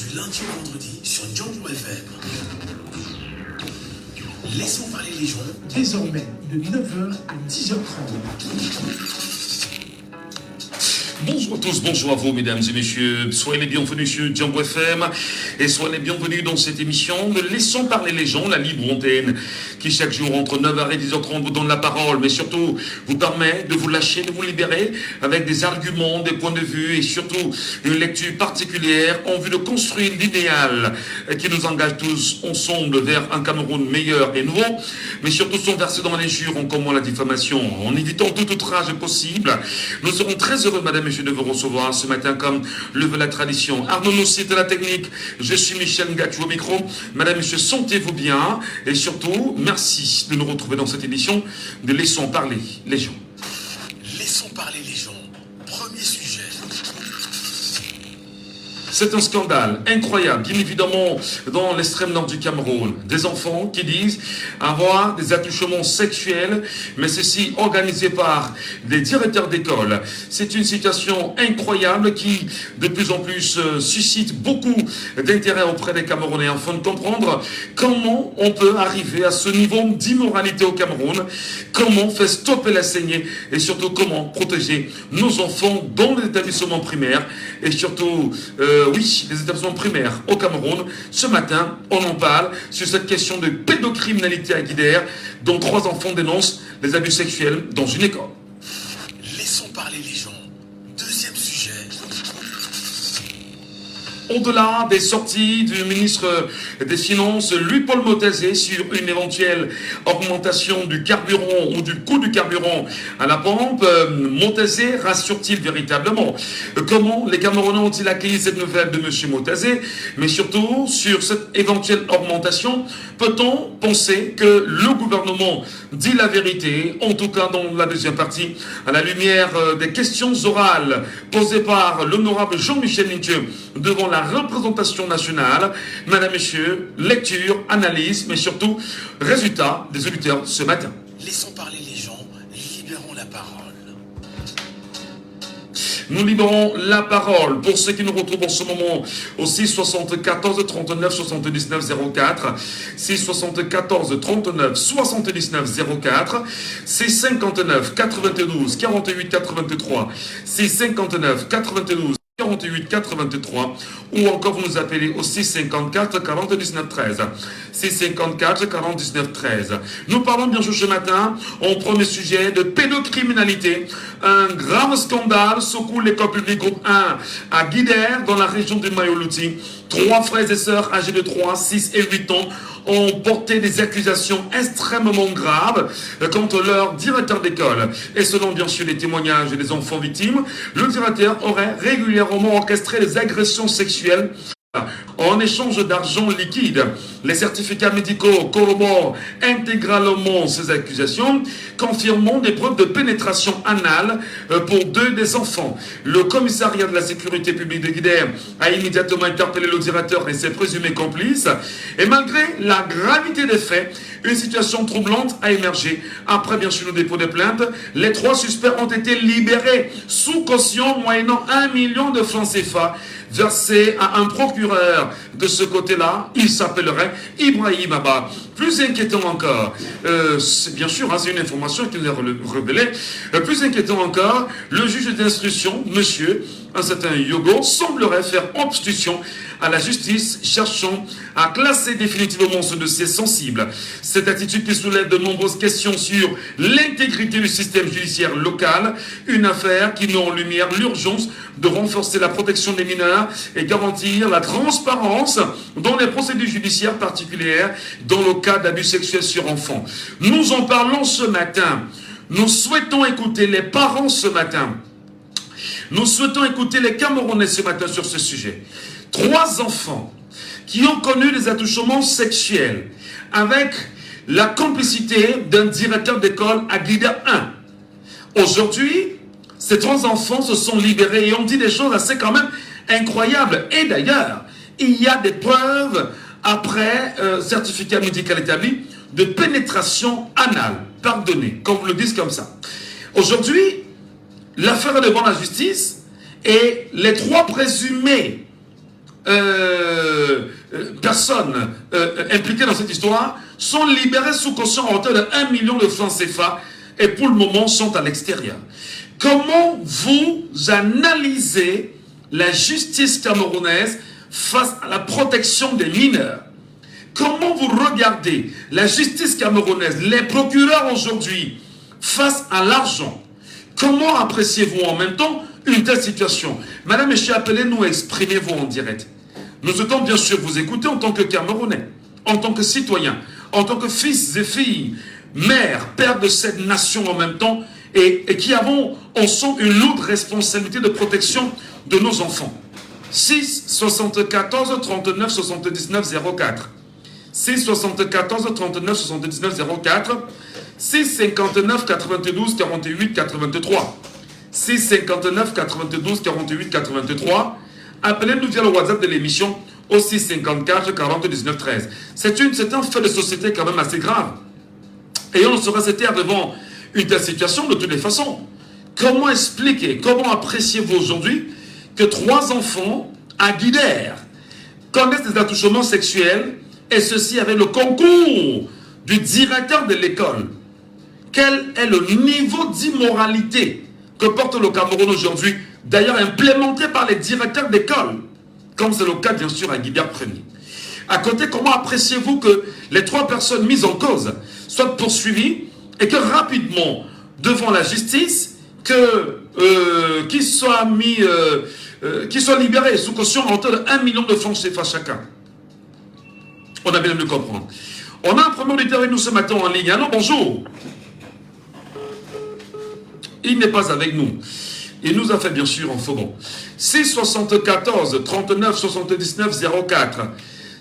du lundi au vendredi sur Django FM. Laissons parler les gens. Désormais, de 9h à 10h30. Bonjour à tous, bonjour à vous mesdames et messieurs, soyez les bienvenus sur Django FM et soyez les bienvenus dans cette émission de Laissons parler les gens, la libre antenne qui chaque jour entre 9h et 10h30 vous donne la parole, mais surtout vous permet de vous lâcher, de vous libérer avec des arguments, des points de vue et surtout une lecture particulière en vue de construire l'idéal qui nous engage tous ensemble vers un Cameroun meilleur et nouveau, mais surtout sans verser dans l'injure, en commettant la diffamation, en évitant tout outrage possible. Nous serons très heureux, madame et messieurs, de vous recevoir ce matin comme le veut la tradition. Arnaud nous cite la technique. Je suis Michel Ngachou au micro. Madame et messieurs, sentez-vous bien et surtout, merci de nous retrouver dans cette émission de Laissons parler les gens. Laissons parler les gens. Premier sujet. C'est un scandale incroyable, bien évidemment, dans l'extrême nord du Cameroun. Des enfants qui disent avoir des attouchements sexuels, mais ceci organisé par des directeurs d'école. C'est une situation incroyable qui, de plus en plus, suscite beaucoup d'intérêt auprès des Camerounais, afin de comprendre comment on peut arriver à ce niveau d'immoralité au Cameroun, comment faire stopper la saignée, et surtout comment protéger nos enfants dans les établissements primaires, et surtout... oui, les établissements primaires au Cameroun. Ce matin, on en parle sur cette question de pédocriminalité à Guidère, dont 3 enfants dénoncent les abus sexuels dans une école. Laissons parler les gens. Deuxième sujet. Au-delà des sorties du ministre des Finances, Louis-Paul Motazé, sur une éventuelle augmentation du carburant ou du coût du carburant à la pompe, Motazé rassure-t-il véritablement? Comment les Camerounais ont-ils accueilli cette nouvelle de M. Motazé? Mais surtout, sur cette éventuelle augmentation, peut-on penser que le gouvernement dit la vérité, en tout cas dans la deuxième partie, à la lumière des questions orales posées par l'honorable Jean-Michel Ntieu devant la représentation nationale? Mesdames, Messieurs, lecture, analyse, mais surtout résultat des auditeurs ce matin. Laissons parler les gens. Libérons la parole. Nous libérons la parole pour ceux qui nous retrouvent en ce moment au 6 74 39 79 04, 6 74 39 79 04, 6 59 92 48 83, 6 59 92 48 83, ou encore vous nous appelez au 654 49 13, 654 49 13. Nous parlons bien sûr ce matin en premier sujet de pédocriminalité. Un grave scandale secoue l'école publique groupe 1 à Guidère dans la région du Mayoluti. 3 frères et sœurs âgés de 3, 6 et 8 ans ont porté des accusations extrêmement graves contre leur directeur d'école. Et selon bien sûr les témoignages des enfants victimes, le directeur aurait régulièrement orchestré des agressions sexuelles en échange d'argent liquide. Les certificats médicaux corroborent intégralement ces accusations, confirmant des preuves de pénétration anale pour 2 des enfants. Le commissariat de la sécurité publique de Guidère a immédiatement interpellé le directeur et ses présumés complices. Et malgré la gravité des faits, une situation troublante a émergé. Après bien sûr le dépôt de plainte, les 3 suspects ont été libérés sous caution moyennant 1 million de francs CFA versé à un procureur de ce côté-là. Il s'appellerait Ibrahim Abba. Plus inquiétant encore, c'est bien sûr, c'est une information qui nous est révélée, plus inquiétant encore, le juge d'instruction, monsieur, un certain Yogo, semblerait faire obstruction à la justice, cherchant à classer définitivement ce dossier sensible. Cette attitude qui soulève de nombreuses questions sur l'intégrité du système judiciaire local, une affaire qui met en lumière l'urgence de renforcer la protection des mineurs et garantir la transparence dans les procédures judiciaires particulières dans le cas d'abus sexuels sur enfants. Nous en parlons ce matin. Nous souhaitons écouter les parents ce matin. Nous souhaitons écouter les Camerounais ce matin sur ce sujet. 3 enfants qui ont connu des attouchements sexuels avec la complicité d'un directeur d'école à Guidère 1. Aujourd'hui, ces 3 enfants se sont libérés et ont dit des choses assez quand même incroyables. Et d'ailleurs, il y a des preuves après certificat médical établi de pénétration anale. Pardonnez, qu'on vous le dise comme ça. Aujourd'hui, l'affaire est devant la justice et les 3 présumés personnes impliquées dans cette histoire sont libérées sous caution à hauteur de 1 million de francs CFA et pour le moment sont à l'extérieur. Comment vous analysez la justice camerounaise face à la protection des mineurs? Comment vous regardez la justice camerounaise, les procureurs aujourd'hui, face à l'argent? Comment appréciez-vous en même temps une telle situation? Madame, Monsieur, appelez-nous, exprimez-vous en direct. Nous souhaitons bien sûr vous écouter en tant que Camerounais, en tant que citoyens, en tant que fils et filles, mères, pères de cette nation en même temps, et qui avons ensemble une lourde responsabilité de protection de nos enfants. 6 74 39 79 04. 6 74 39 79 04. 6 59 92 48 83. 6 59 92 48 83. Appelez-nous via le WhatsApp de l'émission au 6 54 40 19 13. C'est un fait de société quand même assez grave. Et on ne saurait se taire devant une telle situation de toutes les façons. Comment expliquer, comment appréciez-vous aujourd'hui que 3 enfants à Guidère connaissent des attouchements sexuels, et ceci avec le concours du directeur de l'école? Quel est le niveau d'immoralité que porte le Cameroun aujourd'hui, d'ailleurs implémenté par les directeurs d'école, comme c'est le cas bien sûr à Guidère Premier? À côté, comment appréciez-vous que les 3 personnes mises en cause soient poursuivies et que rapidement, devant la justice, qu'ils soient libérés sous caution en hauteur de 1 million de francs CFA chacun? On a bien voulu comprendre. On a un premier auditeur avec nous ce matin en ligne. Allô, bonjour. Il n'est pas avec nous. Il nous a fait bien sûr en faux. 6 74 39 79 04.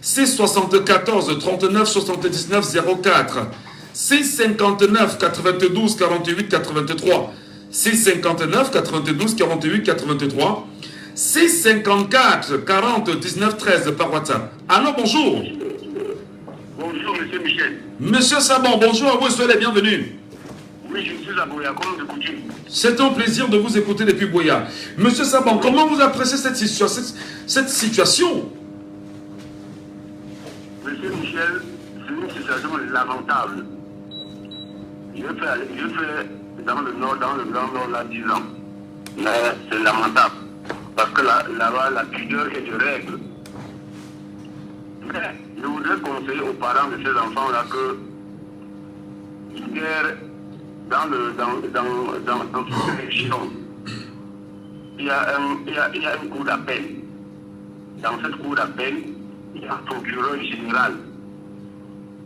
6 74 39 79 04. 6 59 92 48 83. 6 59 92 48 83. 6 54 40 19 13 par WhatsApp. Allô, bonjour. Bonjour, monsieur Michel. Monsieur Sabon, bonjour à vous, soyez les bienvenus. Oui, je suis à Boya, comme de coutume. C'est un plaisir de vous écouter depuis Boya. Monsieur Sabon, comment vous appréciez cette situation? Monsieur Michel, c'est une situation lamentable. Je fais dans le nord, là, 10 ans. Mais c'est lamentable. Parce que là-bas, la pudeur est de règle. Mais je voudrais conseiller aux parents de ces enfants-là que dans toute région, il y a une cour d'appel. Dans cette cour d'appel, il y a un procureur général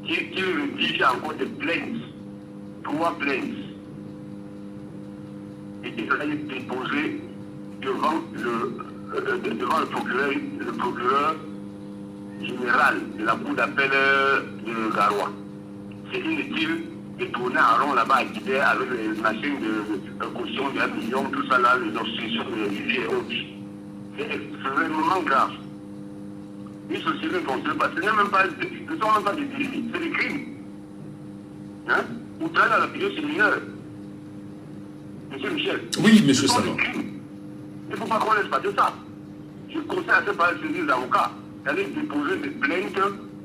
qui rédige encore des plaintes, 3 plaintes, et qui va être déposé devant le procureur général de la cour d'appel de Garoua. C'est inutile de tourner en rond là-bas à Guidère avec les machines de caution de 1 million, tout ça là, les obstructions de l'Élysée et autres. C'est extrêmement grave. Une société fonctionne pas. Ce ne sont même pas des délits, c'est des crimes. Hein? Outrage à la pudeur chez les mineurs. Monsieur Michel. Oui, monsieur Sabon. Il ne faut pas qu'on laisse passer ça. Je conseille à ce pas de saisir d'avocats d'aller déposer des plaintes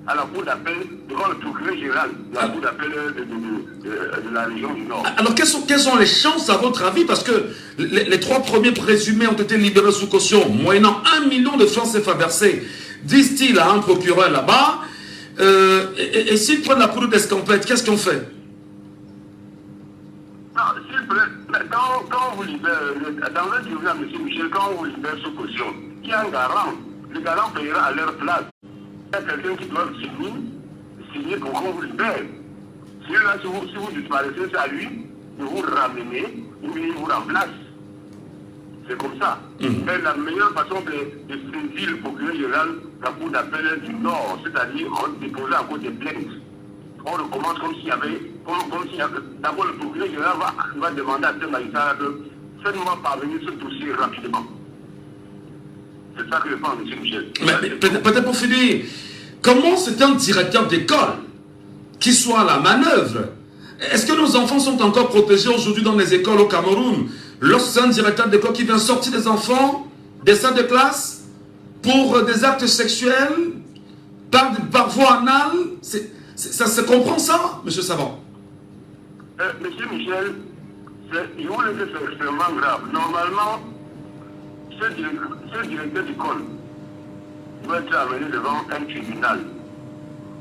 à la cour d'appel devant le procureur général de la cour d'appel de la région du Nord. Alors, quelles sont les chances à votre avis? Parce que les 3 premiers présumés ont été libérés sous caution, moyennant 1 million de francs CFA versés, disent-ils à un procureur là-bas. Et s'ils prennent la poudre d'escampette, qu'est-ce qu'on fait? Quand on vous libère, dans le tribunal, M. Michel, quand on vous libère sous caution, il y a un garant. Le garant payera à leur place. Il y a quelqu'un qui doit signer pour qu'on vous libère. Celui-là, si vous disparaissez, c'est à lui de vous ramener ou bien il vous remplace. C'est comme ça. Mais la meilleure façon de saisir le procureur général, la cour d'appel du Nord, c'est-à-dire on déposer encore des plaintes. On recommence comme s'il y avait, d'abord le procureur général va demander à ce magistrat de faites-moi parvenir ce dossier rapidement. C'est ça que je pense, M. Michel. Mais peut-être pour finir, comment c'est un directeur d'école qui soit à la manœuvre? Est-ce que nos enfants sont encore protégés aujourd'hui dans les écoles au Cameroun? Lorsque c'est un directeur d'école qui vient sortir des enfants des salles de classe pour des actes sexuels, par voie anale, ça se comprend ça, monsieur Savant? Monsieur Michel, il faut le dire, c'est extrêmement grave. Normalement, ce directeur d'école doit être amené devant un tribunal.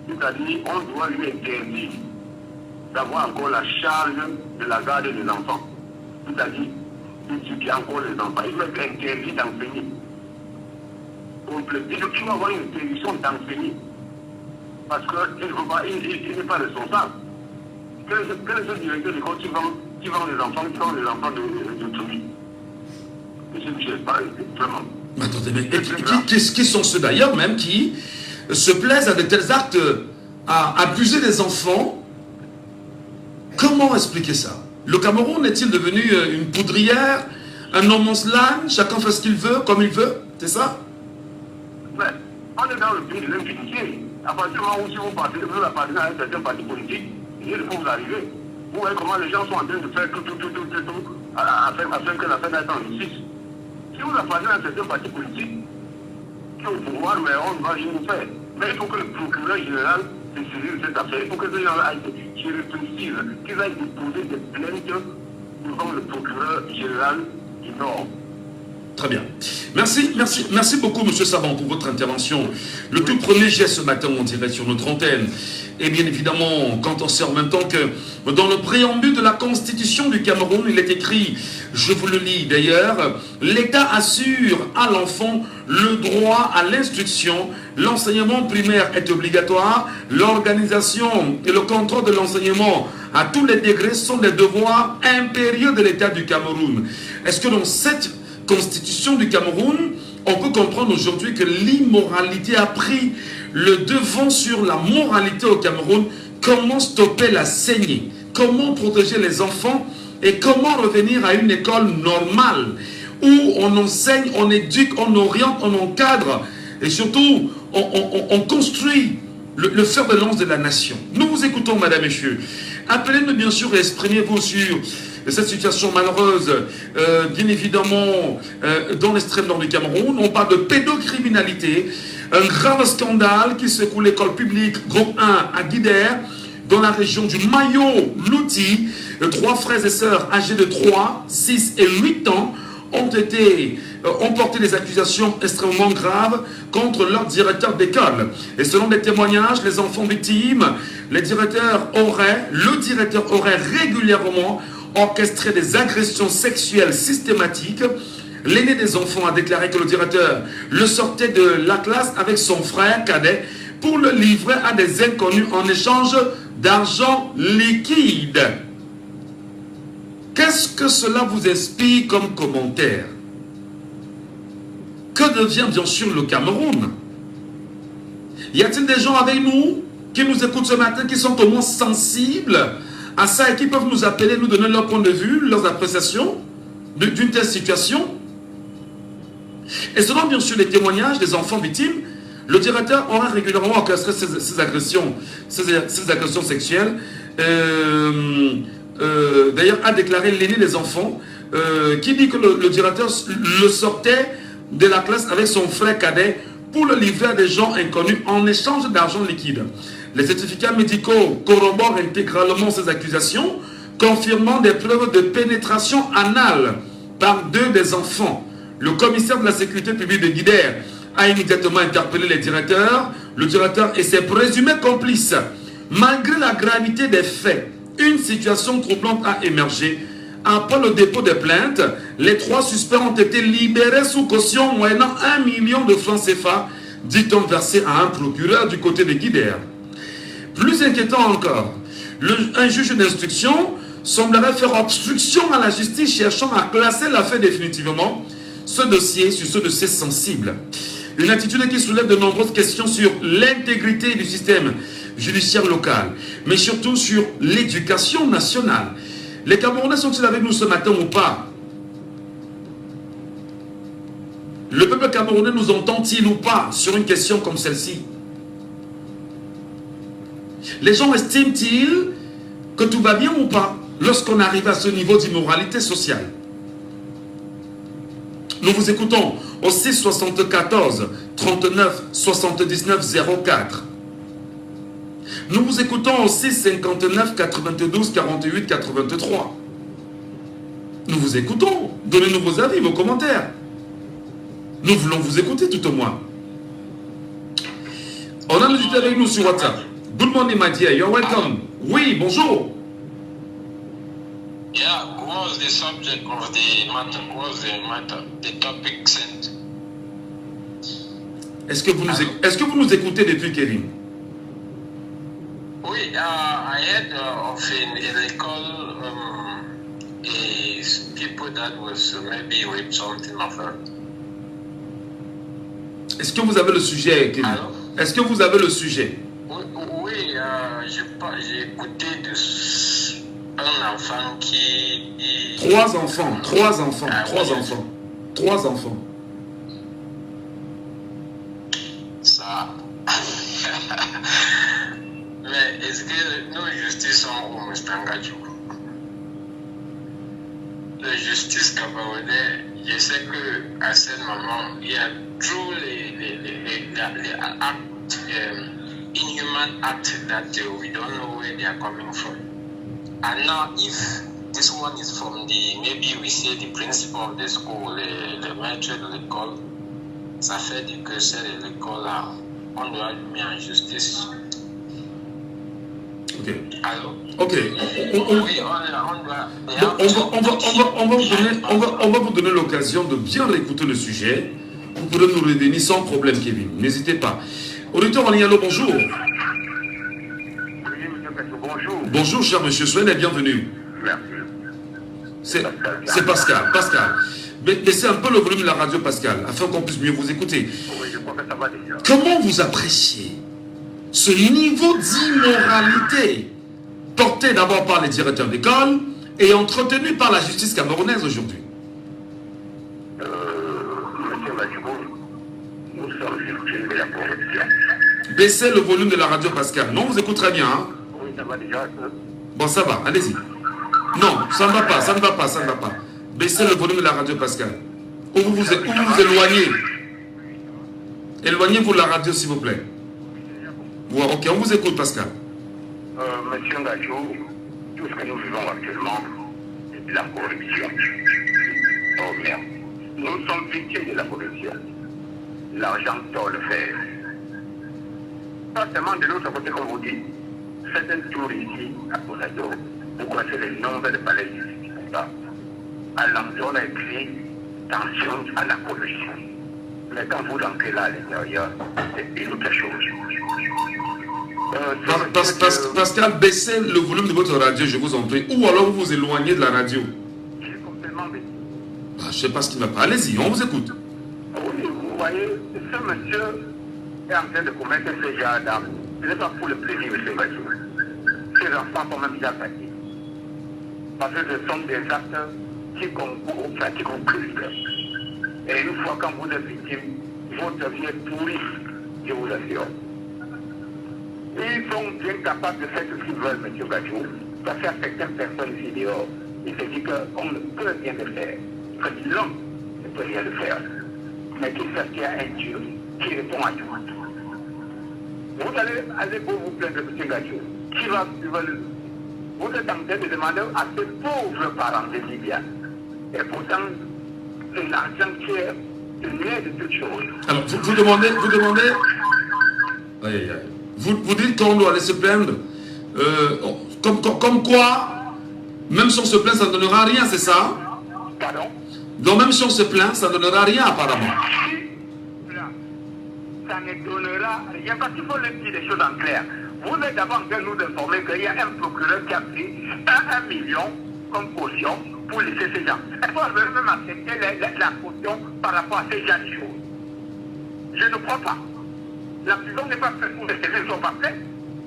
C'est-à-dire, on doit lui interdire d'avoir encore la charge de la garde des enfants. C'est-à-dire, d'éduquer encore les enfants. Il doit être interdit d'enseigner. Il doit avoir une interdiction d'enseigner. Parce qu'il n'est pas responsable. Quel est ce directeur d'école qui vend les enfants, d'autrui? Monsieur Michel, vraiment. Mais attendez, mais qui sont ceux d'ailleurs même qui se plaisent à de tels actes, à abuser des enfants? Comment expliquer ça? Le Cameroun est-il devenu une poudrière, un no man's land, chacun fait ce qu'il veut, comme il veut? C'est ça? Mais on est dans le pays de l'impunité. À partir du moment où si vous appartenez à un certain parti politique, il faut vous arriver. Vous voyez comment les gens sont en train de faire tout afin que la fin aille en justice. Si vous appartenez à un certain parti politique, qui est au pouvoir, mais on ne va rien vous faire. Mais il faut que le procureur général se saisisse de cette affaire. Il faut que ces gens-là qui réfléchissent, qu'ils aillent déposer des plaintes devant le procureur général du Nord. Très bien. Merci beaucoup, M. Savant, pour votre intervention. Le tout premier geste ce matin, on dirait, sur notre antenne. Et bien évidemment, quand on sait en même temps que dans le préambule de la Constitution du Cameroun, il est écrit, je vous le lis d'ailleurs, l'État assure à l'enfant le droit à l'instruction, l'enseignement primaire est obligatoire, l'organisation et le contrôle de l'enseignement à tous les degrés sont des devoirs impérieux de l'État du Cameroun. Est-ce que dans cette Constitution du Cameroun, on peut comprendre aujourd'hui que l'immoralité a pris le devant sur la moralité au Cameroun? Comment stopper la saignée? Comment protéger les enfants? Et comment revenir à une école normale où on enseigne, on éduque, on oriente, on encadre et surtout on construit le fer de lance de la nation? Nous vous écoutons, madame, messieurs. Appelez-nous bien sûr et exprimez-vous sur cette situation malheureuse, bien évidemment, dans l'extrême nord du Cameroun. On parle de pédocriminalité, un grave scandale qui secoue l'école publique groupe 1 à Guidère, dans la région du Mayo-Louti. 3 frères et sœurs âgés de 3, 6 et 8 ans ont porté des accusations extrêmement graves contre leur directeur d'école. Et selon les témoignages, les enfants victimes, le directeur aurait régulièrement orchestré des agressions sexuelles systématiques. L'aîné des enfants a déclaré que le directeur le sortait de la classe avec son frère cadet pour le livrer à des inconnus en échange d'argent liquide. Qu'est-ce que cela vous inspire comme commentaire? Que devient bien sûr le Cameroun? Y a-t-il des gens avec nous qui nous écoutent ce matin, qui sont au moins sensibles à ça et qui peuvent nous appeler, nous donner leur point de vue, leurs appréciations d'une telle situation? Et selon bien sûr les témoignages des enfants victimes, le directeur aura régulièrement orchestré ces agressions sexuelles. D'ailleurs, a déclaré l'aîné des enfants, qui dit que le directeur le sortait de la classe avec son frère cadet pour le livrer à des gens inconnus en échange d'argent liquide. Les certificats médicaux corroborent intégralement ces accusations, confirmant des preuves de pénétration anale par 2 des enfants. Le commissaire de la sécurité publique de Guidère a immédiatement interpellé les directeurs, le directeur et ses présumés complices. Malgré la gravité des faits, une situation troublante a émergé. Après le dépôt des plaintes, les 3 suspects ont été libérés sous caution moyennant 1 million de francs CFA, dit-on versé à un procureur du côté de Guidère. Plus inquiétant encore, un juge d'instruction semblerait faire obstruction à la justice cherchant à classer l'affaire définitivement, ce dossier sur ce dossier sensible. Une attitude qui soulève de nombreuses questions sur l'intégrité du système judiciaire local, mais surtout sur l'éducation nationale. Les Camerounais sont-ils avec nous ce matin ou pas? Le peuple camerounais nous entend-il ou pas sur une question comme celle-ci? Les gens estiment-ils que tout va bien ou pas lorsqu'on arrive à ce niveau d'immoralité sociale? Nous vous écoutons au 6 74 39 79 04. Nous vous écoutons au 6 59 92 48 83. Nous vous écoutons. Donnez-nous vos avis, vos commentaires. Nous voulons vous écouter tout au moins. On a l'auditeur avec nous sur WhatsApp. Good morning, my dear. You're welcome. Oui, bonjour. Yeah, what was the subject of the matter? What was the matter? The topic sent? Est-ce que vous nous écoutez depuis Kevin? Oui, I heard of an illegal people that was maybe with something of that. Est-ce que vous avez le sujet, Kevin? Est-ce que vous avez le sujet? Oui, j'ai écouté un enfant qui... Trois enfants. Ça... Mais est-ce que nos justices sont au Mustangaju? La justice camerounaise, je sais qu'à ce moment, il y a tous les actes, inhuman acts that we don't know where they are coming from. And now if this one is from the, maybe we say the principal of the school, le maître de l'école, ça fait que c'est l'école là, on doit lui mettre en justice. Ok. Alors, Ok. oui, On va vous donner l'occasion de bien réécouter le sujet. Vous pourrez nous revenir sans problème, Kevin. N'hésitez pas. Auditeur en Yalo, bonjour. Oui, monsieur Kassou, bonjour. Bonjour, cher monsieur. Soyez les bienvenus. Merci. C'est Pascal. Pascal. Baissez un peu le volume de la radio, Pascal, afin qu'on puisse mieux vous écouter. Oui, je crois que ça va déjà. Comment vous appréciez ce niveau d'immoralité porté d'abord par les directeurs d'école et entretenu par la justice camerounaise aujourd'hui? Monsieur Machibou, nous sommes victimes de la corruption. Baissez le volume de la radio, Pascal. Non, vous écoutez très bien. Hein? Oui, ça va déjà. Bon, ça va, allez-y. Non, ça ne va pas, ça ne va pas, ça ne va pas. Baissez le volume de la radio, Pascal. Ou vous vous éloignez. Éloignez-vous de la radio, s'il vous plaît. Ouais, ok, on vous écoute, Pascal. Monsieur Ngachou, tout ce que nous vivons actuellement, c'est de la corruption. Oh merde. Nous sommes victimes de la corruption. L'argent tord le fer. Pas seulement de l'autre côté, comme vous dites. Faites un tour ici, à Posado. Vous connaissez les nombres de palais ici, pas. À l'entrée, on a écrit tension à la corruption. Mais quand vous entrez là à l'intérieur, c'est une autre chose. Pascal, baissez le volume de votre radio, je vous en prie. Ou alors vous vous éloignez de la radio. J'ai complètement baissé. Je ne sais pas ce qui ne va pas. Allez-y, on vous écoute. Oui, vous voyez, ce monsieur est en train de commettre ce genre d'actes. Ce n'est pas pour le plaisir, monsieur Bachou. Ces enfants sont même déjà fatigués. Parce que ce sont des actes qui concourent, qui concluent. Et une fois quand vous êtes victime, votre vie est pourrie, je vous assure. Ils sont bien capables de faire ce qu'ils veulent, M. Bachou. Ça fait à certaines personnes ici dehors. Il se dit qu'on ne peut rien le faire. Que l'homme ne peut rien le faire. Mais qu'il sache qu'il y a un Dieu qui répond à tout. Vous allez aller pour vous plaindre, M. Bachou. Qui va suivre le... Vous êtes en train de demander à ces pauvres parents de Libya. Et pourtant, c'est l'argent qui est le nez de toutes choses. Alors, vous demandez... Aïe, aïe, aïe. Vous dites qu'on doit aller se plaindre. Comme quoi, même si on se plaint, ça ne donnera rien, c'est ça? Pardon? Donc même si on se plaint, ça ne donnera rien apparemment. Ça ne donnera rien parce qu'il faut leur dire des choses en clair. Vous êtes d'abord en train de nous informer qu'il y a un procureur qui a pris 1 million comme caution pour laisser ces gens. Est-ce qu'on veut même accepter la caution par rapport à ces gens de choses? Je ne crois pas. La prison n'est pas faite pour les services ne sont pas faits.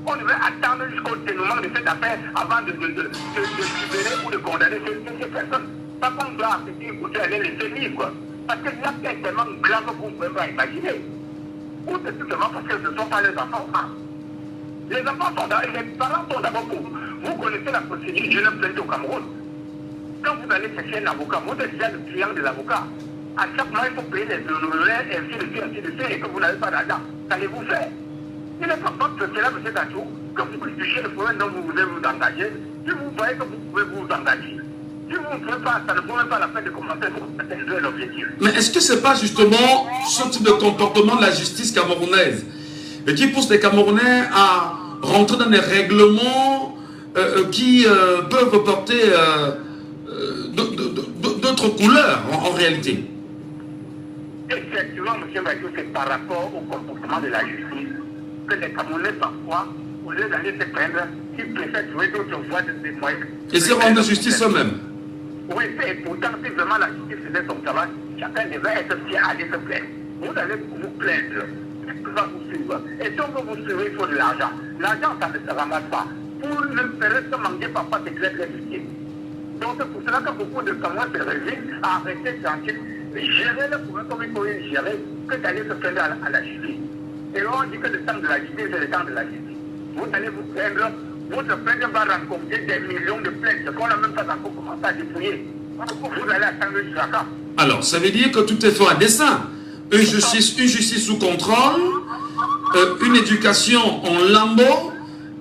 On devait attendre jusqu'au dénouement de cette affaire avant de libérer ou de condamner ces personnes. Pas qu'on doit accepter une caution et les laisser libres. Parce que l'acte est tellement grave que vous ne pouvez pas imaginer. Ou c'est tout simplement parce que ce ne sont pas les enfants. Les enfants sont là, les parents sont d'abord pour vous. Vous connaissez la procédure d'une plainte au Cameroun. Quand vous allez chercher un avocat, vous êtes déjà le client de l'avocat. À chaque mois, il faut payer les honoraires, ainsi de suite, et que vous n'avez pas d'argent. Qu'allez-vous faire? Il n'est pas votre cela, M. Gatou, que vous touchez le problème dont vous voulez vous engager. Si vous voyez que vous pouvez vous engager, si vous ne pouvez pas, ça ne vaut même pas la peine de commencer pour atteindre l'objectif. Mais est-ce que ce n'est pas justement ce type de comportement de la justice camerounaise qui pousse les Camerounais à rentrer dans des règlements qui peuvent porter d'autres couleurs en réalité? Effectivement, M. Gatou, c'est par rapport au comportement de la justice que les Camerounais, parfois, au lieu d'aller se plaindre, ils préfèrent trouver d'autres voies de moyens. Et c'est rendre justice eux-mêmes. Oui, et pourtant, si vraiment la justice faisait son travail, chacun devait être fier à aller se plaindre. Vous allez vous plaindre, qui va vous suivre. Et si on veut vous suivre, il faut de l'argent. L'argent, ça ne se ramasse pas. Pour ne pas manquer, parfois, c'est très très difficile. Donc, c'est pour cela que beaucoup de Camerounais se résignent à rester tranquille, gérer le problème comme il faut le gérer, que d'aller se plaindre à la justice. Et là, on dit que le temps de la justice, c'est le temps de la justice. Vous allez vous plaindre, votre plainte va rencontrer des millions de plaintes qu'on n'a même pas encore commencé à dépouiller. Vous allez attendre jusqu'à quand? Alors, ça veut dire que tout est fait à dessein. Une justice sous contrôle, une éducation en lambeaux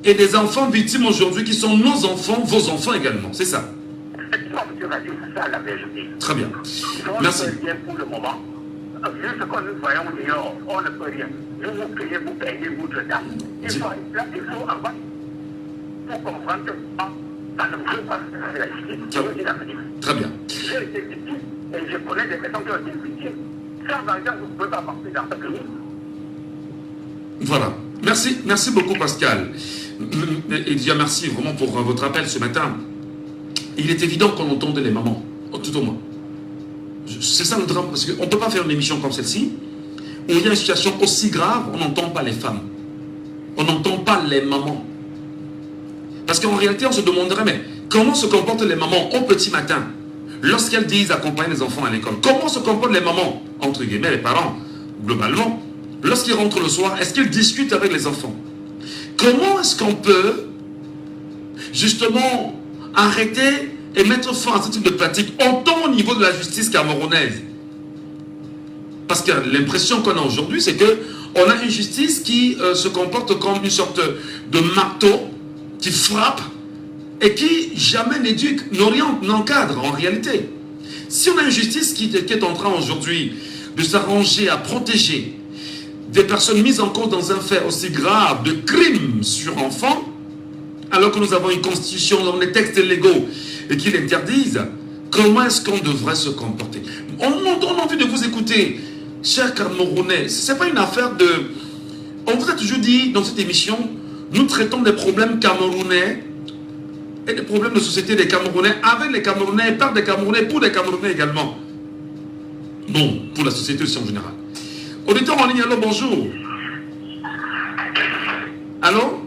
et des enfants victimes aujourd'hui qui sont nos enfants, vos enfants également. C'est ça? Effectivement, M. Radio, c'est ça la vérité. Très bien. On Merci. ne peut rien pour le moment. Vu ce que nous voyons dehors, on ne peut rien. Vous payez votre dame. Il faut avoir pour comprendre que ça ne peut pas faire la justice. Très bien. J'ai été victime et je connais des personnes qui ont été victimes. Sans argent, vous ne pouvez pas passer dans ce pays. Voilà. Merci beaucoup Pascal. Et déjà merci vraiment pour votre appel ce matin. Il est évident qu'on entende les mamans, tout au moins. C'est ça le drame, parce qu'on ne peut pas faire une émission comme celle-ci, où il y a une situation aussi grave, on n'entend pas les femmes. On n'entend pas les mamans. Parce qu'en réalité, on se demanderait, mais comment se comportent les mamans au petit matin, lorsqu'elles disent accompagner les enfants à l'école? Comment se comportent les mamans, entre guillemets, les parents, globalement, lorsqu'ils rentrent le soir, est-ce qu'ils discutent avec les enfants? Comment est-ce qu'on peut, justement, arrêter et mettre fin à ce type de pratique, autant au niveau de la justice camerounaise? Parce que l'impression qu'on a aujourd'hui, c'est qu'on a une justice qui se comporte comme une sorte de marteau, qui frappe, et qui jamais n'éduque, n'oriente, n'encadre en réalité. Si on a une justice qui est en train aujourd'hui de s'arranger à protéger des personnes mises en cause dans un fait aussi grave de crime sur enfants, alors que nous avons une constitution dans les textes légaux et qui l'interdisent, comment est-ce qu'on devrait se comporter? On a envie de vous écouter, chers Camerounais. Ce n'est pas une affaire de... On vous a toujours dit dans cette émission, nous traitons des problèmes camerounais et des problèmes de société des Camerounais avec les Camerounais, par des Camerounais, pour des Camerounais également. Bon, pour la société aussi en général. Auditeur en ligne, allô, bonjour. Allô?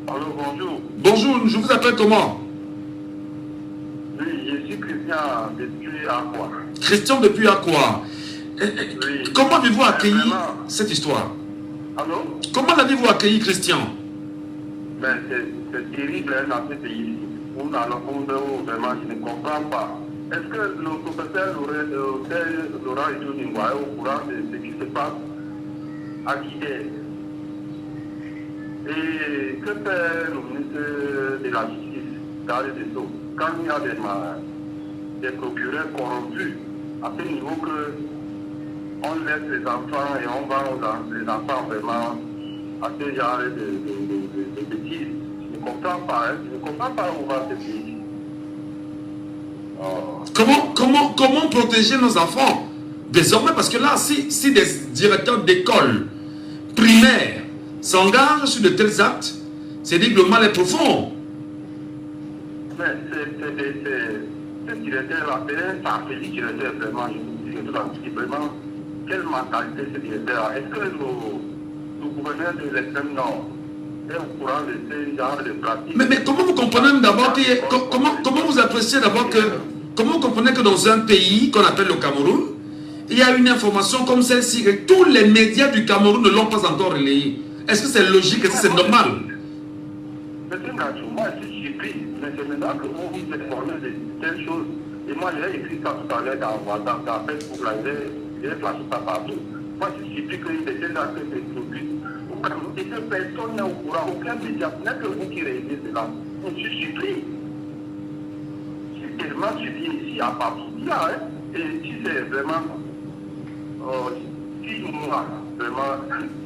Allô, bonjour. Bonjour, je vous appelle comment? Oui, je suis Christian depuis Aqua. Christian depuis Aqua. Oui. Comment avez-vous accueilli Vraiment. cette histoire? Allô? Comment l'avez-vous accueilli, Christian? Ben, c'est terrible hein, dans ce pays. Où dans le monde où vraiment je ne comprends pas. Est-ce que nos professeurs Laurent et Johnny Ngoye au courant de ce qui se passe à Guinée? Et que fait le ministre de la Justice, Gary Desso, quand il y a des procureurs corrompus à ce niveau que on laisse les enfants et on va les enfants vraiment à ce genre de bêtises? Je ne comprends pas, hein? Je ne comprends pas où va ce pays. Oh. Comment protéger nos enfants désormais? Parce que là, si des directeurs d'école primaire s'engagent sur de tels actes, c'est dire que le mal est profond. Mais ce directeur-là, c'est un parfait directeur, vraiment, je me dis vraiment, quelle mentalité ce directeur? Est-ce que nos gouverneurs de l'extrême nord est au courant de ce genre de pratiques? Mais comment vous comprenez d'abord comment vous appréciez d'abord que... Comment vous comprenez que dans un pays qu'on appelle le Cameroun, il y a une information comme celle-ci, que tous les médias du Cameroun ne l'ont pas encore relayée? Est-ce que c'est logique? Est-ce que c'est normal? Monsieur Nacho, moi je suis surpris, mais c'est maintenant que vous vous êtes formé de telles choses. Et moi, j'ai écrit ça tout à l'heure dans Facebook, là, j'ai flashé ça partout. Moi, je suis surpris qu'il y ait des actes qui se produisent. Et que personne n'est au courant, aucun média, n'est que vous qui réalisez cela. Je suis surpris. Je suis tellement surpris ici à partout là, hein. Et si c'est vraiment, si moi, vraiment,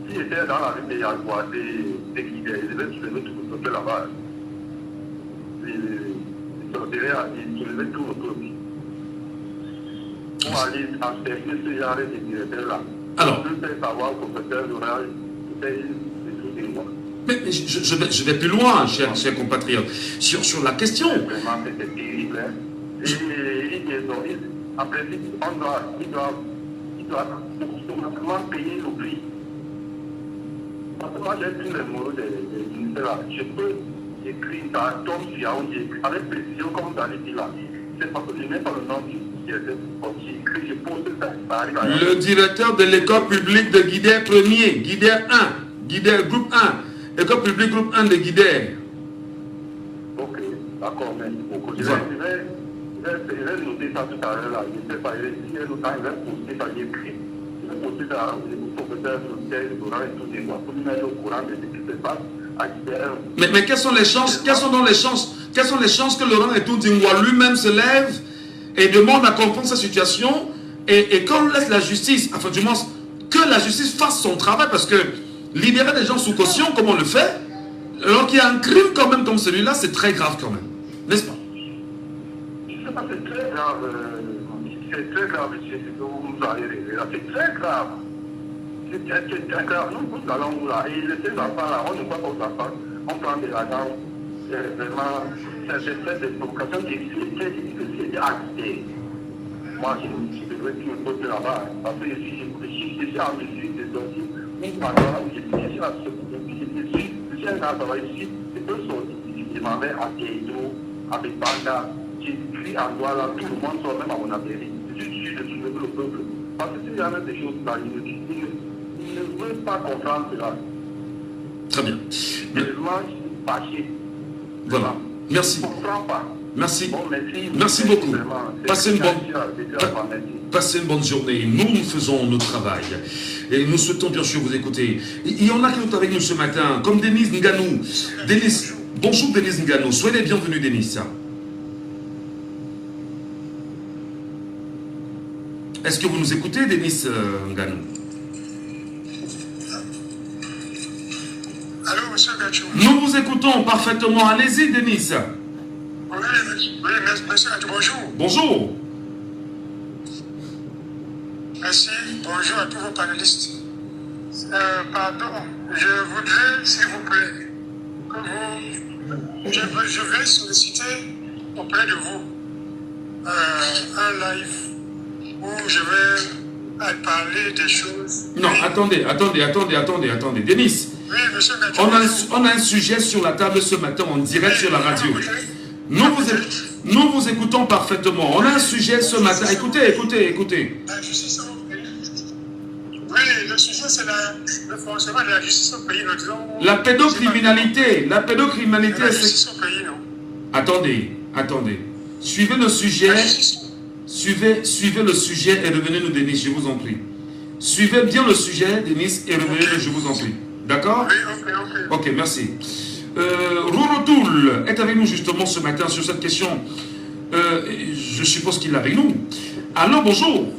si j'étais dans la ville de Yagua, des guides, je vais soulever tout le peuple là-bas. Il soulevait tout le peuple. Pour aller encercler ce genre de directeur-là. Alors. Je veux savoir au professeur Laurent, mais je vais plus loin, chers compatriotes, sur la question. Vraiment, c'était terrible. Hein? Et après, il doit automatiquement payer le prix. Parce que moi, j'ai pris les mots des ministères là. Je peux écrire dans Tom Fiaou, avec précision, comme vous avez dit là. C'est parce que je n'ai pas le nom du directeur. Je pose ça. Le directeur de l'école publique de Guidère 1er, Guidère 1, Guidère groupe 1, école publique groupe 1 de Guidère. Ok, d'accord, merci beaucoup. Je vais noter ça tout à l'heure là. Je ne sais pas, si le temps, je vais poster ça, j'écris. Je vais poster ça au professeur de Laurent et tout des mois, pour nous mettre au courant de ce qui se passe à Guidère. Mais quelles sont les chances, quelles sont les chances que Laurent et tout Dingwa lui-même se lève et demande à comprendre sa situation et qu'on laisse la justice, enfin du moins que la justice fasse son travail, parce que libérer des gens sous caution comme on le fait, alors qu'il y a un crime quand même comme celui-là, c'est très grave quand même, n'est-ce pas? Je sais pas, c'est très grave, monsieur, ce que vous nous avez révélé là, c'est très grave. C'est très grave, nous allons là, et ces enfants là, on ne voit pas aux enfants, on prend de l'argent, vraiment, c'est des provocations qui c'est acté. Moi, je devrais tout me poser là-bas, parce que je suis en mesure de sortir, une parole, je suis un gars ici, je peux sortir, je demandais à Théo, à Banda, j'écris en droit là, tout le monde sort, même à mon abri. Je suis sûr de soulever le peuple. Parce que s'il y a des choses là, il ne veut pas comprendre cela. Très bien. Moi, je suis fâché. Voilà. Merci. Je ne comprends pas. Merci. Bon, merci beaucoup. Passez une bonne journée. Nous faisons notre travail. Et nous souhaitons bien sûr vous écouter. Il y en a qui sont avec nous ce matin, comme Denise Nganou. Denise, bonjour Denise Nganou. Soyez les bienvenus, Denise. Est-ce que vous nous écoutez, Denise Nganou? Allô, monsieur Gachou. Nous vous écoutons parfaitement. Allez-y, Denise. Oui, monsieur Gachou, bonjour. Bonjour. Merci, bonjour à tous vos panélistes. Pardon, je voudrais, s'il vous plaît, que je vais solliciter auprès de vous un live où je vais parler des choses. Non, attendez. Denise. Oui, monsieur Gachou. On a un sujet sur la table ce matin en direct sur la radio. Nous vous écoutons parfaitement. On a un sujet ce matin. Écoutez. La justice au pays. Oui, le sujet c'est le fonctionnement de la justice au pays. La pédocriminalité. La justice au pays, non. Attendez. Suivez le sujet. Suivez le sujet et revenez-nous, Denis, je vous en prie. Suivez bien le sujet, Denis, et revenez-nous, je vous en prie. D'accord? Oui, ok. Ok, merci. Rourotoul est avec nous justement ce matin sur cette question. Je suppose qu'il est avec nous. Alors, bonjour.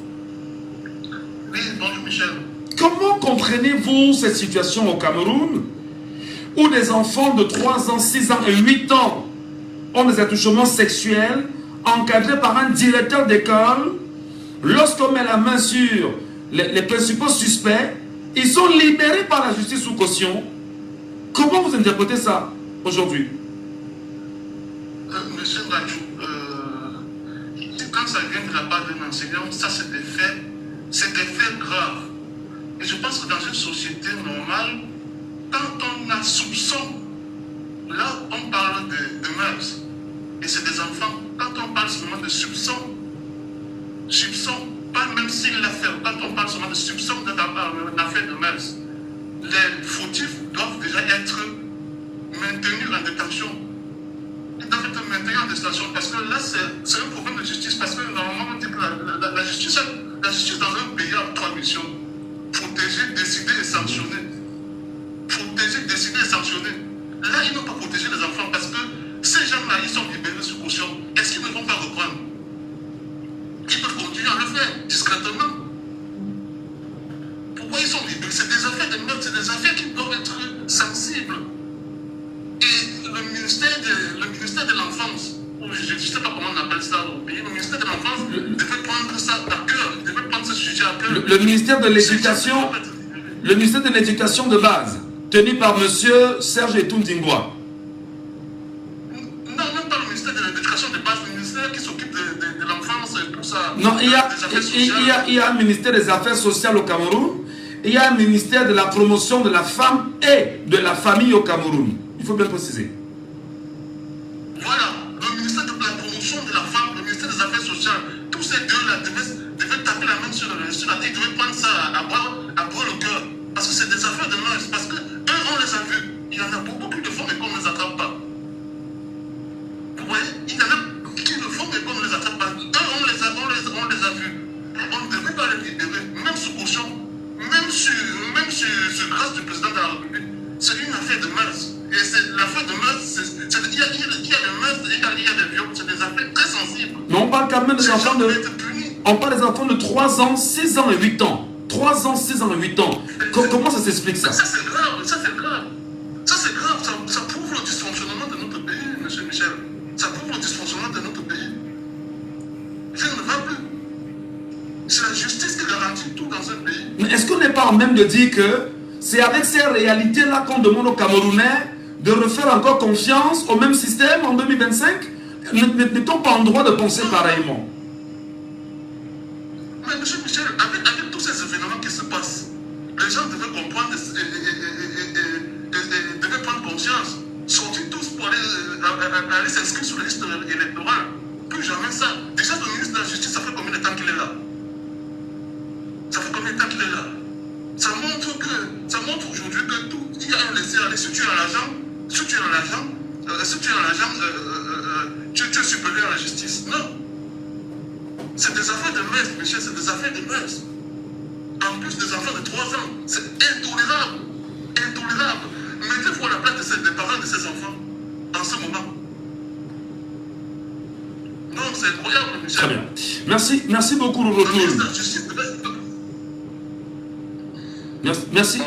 Oui, bonjour Michel. Comment comprenez-vous cette situation au Cameroun où des enfants de 3 ans, 6 ans et 8 ans ont des attouchements sexuels encadrés par un directeur d'école? Lorsqu'on met la main sur les principaux suspects, ils sont libérés par la justice sous caution. Comment vous interprétez ça aujourd'hui? Monsieur Gachou, quand ça vient de la part d'un enseignant, ça c'est des faits graves. Et je pense que dans une société normale, quand on a soupçon, là on parle de mœurs. Et c'est des enfants. Quand on parle seulement de soupçon, pas même s'il l'a fait, quand on parle seulement de soupçon d'une affaire de mœurs, les fautifs doivent déjà être maintenus en détention. Ils doivent être maintenus en destination parce que là, c'est un problème de justice. Parce que normalement, on dit que la justice dans un pays a 3 missions: protéger, décider et sanctionner. Protéger, décider et sanctionner. Là, ils n'ont pas protégé les enfants parce que ces gens-là, ils sont libérés sous caution. Est-ce qu'ils ne vont pas reprendre? Ils peuvent continuer à le faire discrètement. Pourquoi ils sont libérés? C'est des affaires de meurtre, c'est des affaires qui doivent être sensibles. Et le ministère de l'enfance, je ne sais pas comment on appelle ça au pays, le ministère de l'enfance devait prendre ça à cœur, il devait prendre ce sujet à cœur. Le ministère de l'éducation, le ministère de l'éducation de base, tenu par monsieur Serge Etundingwa. Non, même pas le ministère de l'éducation de base, le ministère qui s'occupe de l'enfance et tout ça. Non, il y a un ministère des Affaires sociales au Cameroun, et il y a un ministère de la promotion de la femme et de la famille au Cameroun. Il faut bien préciser. Voilà, le ministère de la promotion de la femme, le ministère des Affaires sociales, tous ces deux-là devaient taper la main sur la tête, ils devaient prendre ça à bras le cœur. Parce que c'est des affaires de mœurs, parce que eux, on les a vus. Il y en a beaucoup de femmes et qu'on ne les attrape pas. Vous voyez, il y en a qui le font et qu'on ne les attrape pas. Eux, on les a vus. On ne devait pas les libérer, même sous caution, même sur grâce du président de la République. C'est une affaire de mœurs. Et l'affaire de mœurs, il y a des mœurs, il y a des viols, c'est des affaires très sensibles. Mais on parle quand même des enfants de... punis. On parle des enfants de 3 ans, 6 ans et 8 ans. 3 ans, 6 ans et 8 ans. Comment ça s'explique ça? Ça c'est grave, ça c'est grave. Ça c'est grave, ça prouve le dysfonctionnement de notre pays, monsieur Michel. Ça prouve le dysfonctionnement de notre pays. Ça ne va plus. C'est la justice qui garantit tout dans un pays. Mais est-ce qu'on n'est pas en même de dire que c'est avec ces réalités-là qu'on demande aux Camerounais de refaire encore confiance au même système en 2025? N'est-on pas en droit de penser pareillement? Mais monsieur Michel, avec tous ces événements qui se passent, les gens devaient comprendre et devaient prendre conscience. Sortir tous pour aller s'inscrire sur les listes électorales. Plus jamais ça. Déjà, le ministre de la Justice, ça fait combien de temps qu'il est là? Ça fait combien de temps qu'il est là? Ça montre aujourd'hui que tout, il y a un laisser-aller. Si tu es à l'agent, tu es supérieur à la justice. Non. C'est des affaires de mœurs, Michel, c'est des affaires de mœurs. En plus des enfants de 3 ans, c'est intolérable. Intolérable. Mettez-vous à la place des parents de ces enfants en ce moment. Non, c'est incroyable, Michel. Très bien. Merci beaucoup, Rotoul. Merci.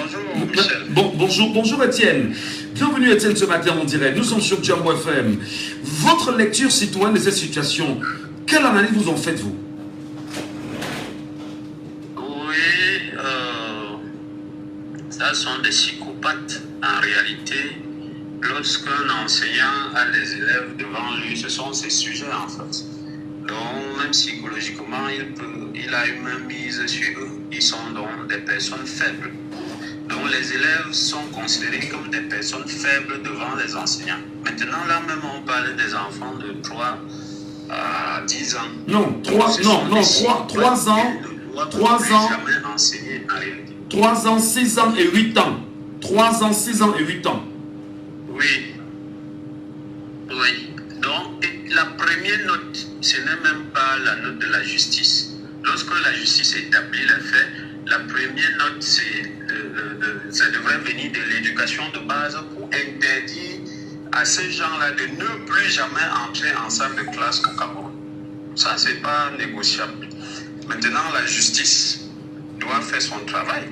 Bonjour, Michel. Bonjour Étienne. Bienvenue Étienne ce matin en direct. Nous sommes sur Djambo FM. Votre lecture citoyenne de cette situation, quelle analyse vous en faites-vous? Oui, ça sont des psychopathes. En réalité, lorsqu'un enseignant a les élèves devant lui, ce sont ses sujets en fait. Donc, même psychologiquement, il a une main mise sur eux. Ils sont donc des personnes faibles. Donc, les élèves sont considérés comme des personnes faibles devant les enseignants. Maintenant, là même, on parle des enfants de 3 à 10 ans. Non, 3 ans. 3 ans. Jamais enseigné en réalité. 3 ans, 6 ans et 8 ans. 3 ans, 6 ans et 8 ans. Oui. Oui. Donc, la première note, ce n'est même pas la note de la justice. Lorsque la justice établit les faits, la première note, ça devrait venir de l'éducation de base pour interdire à ces gens-là de ne plus jamais entrer en salle de classe au Cameroun. Ça, c'est pas négociable. Maintenant, la justice doit faire son travail.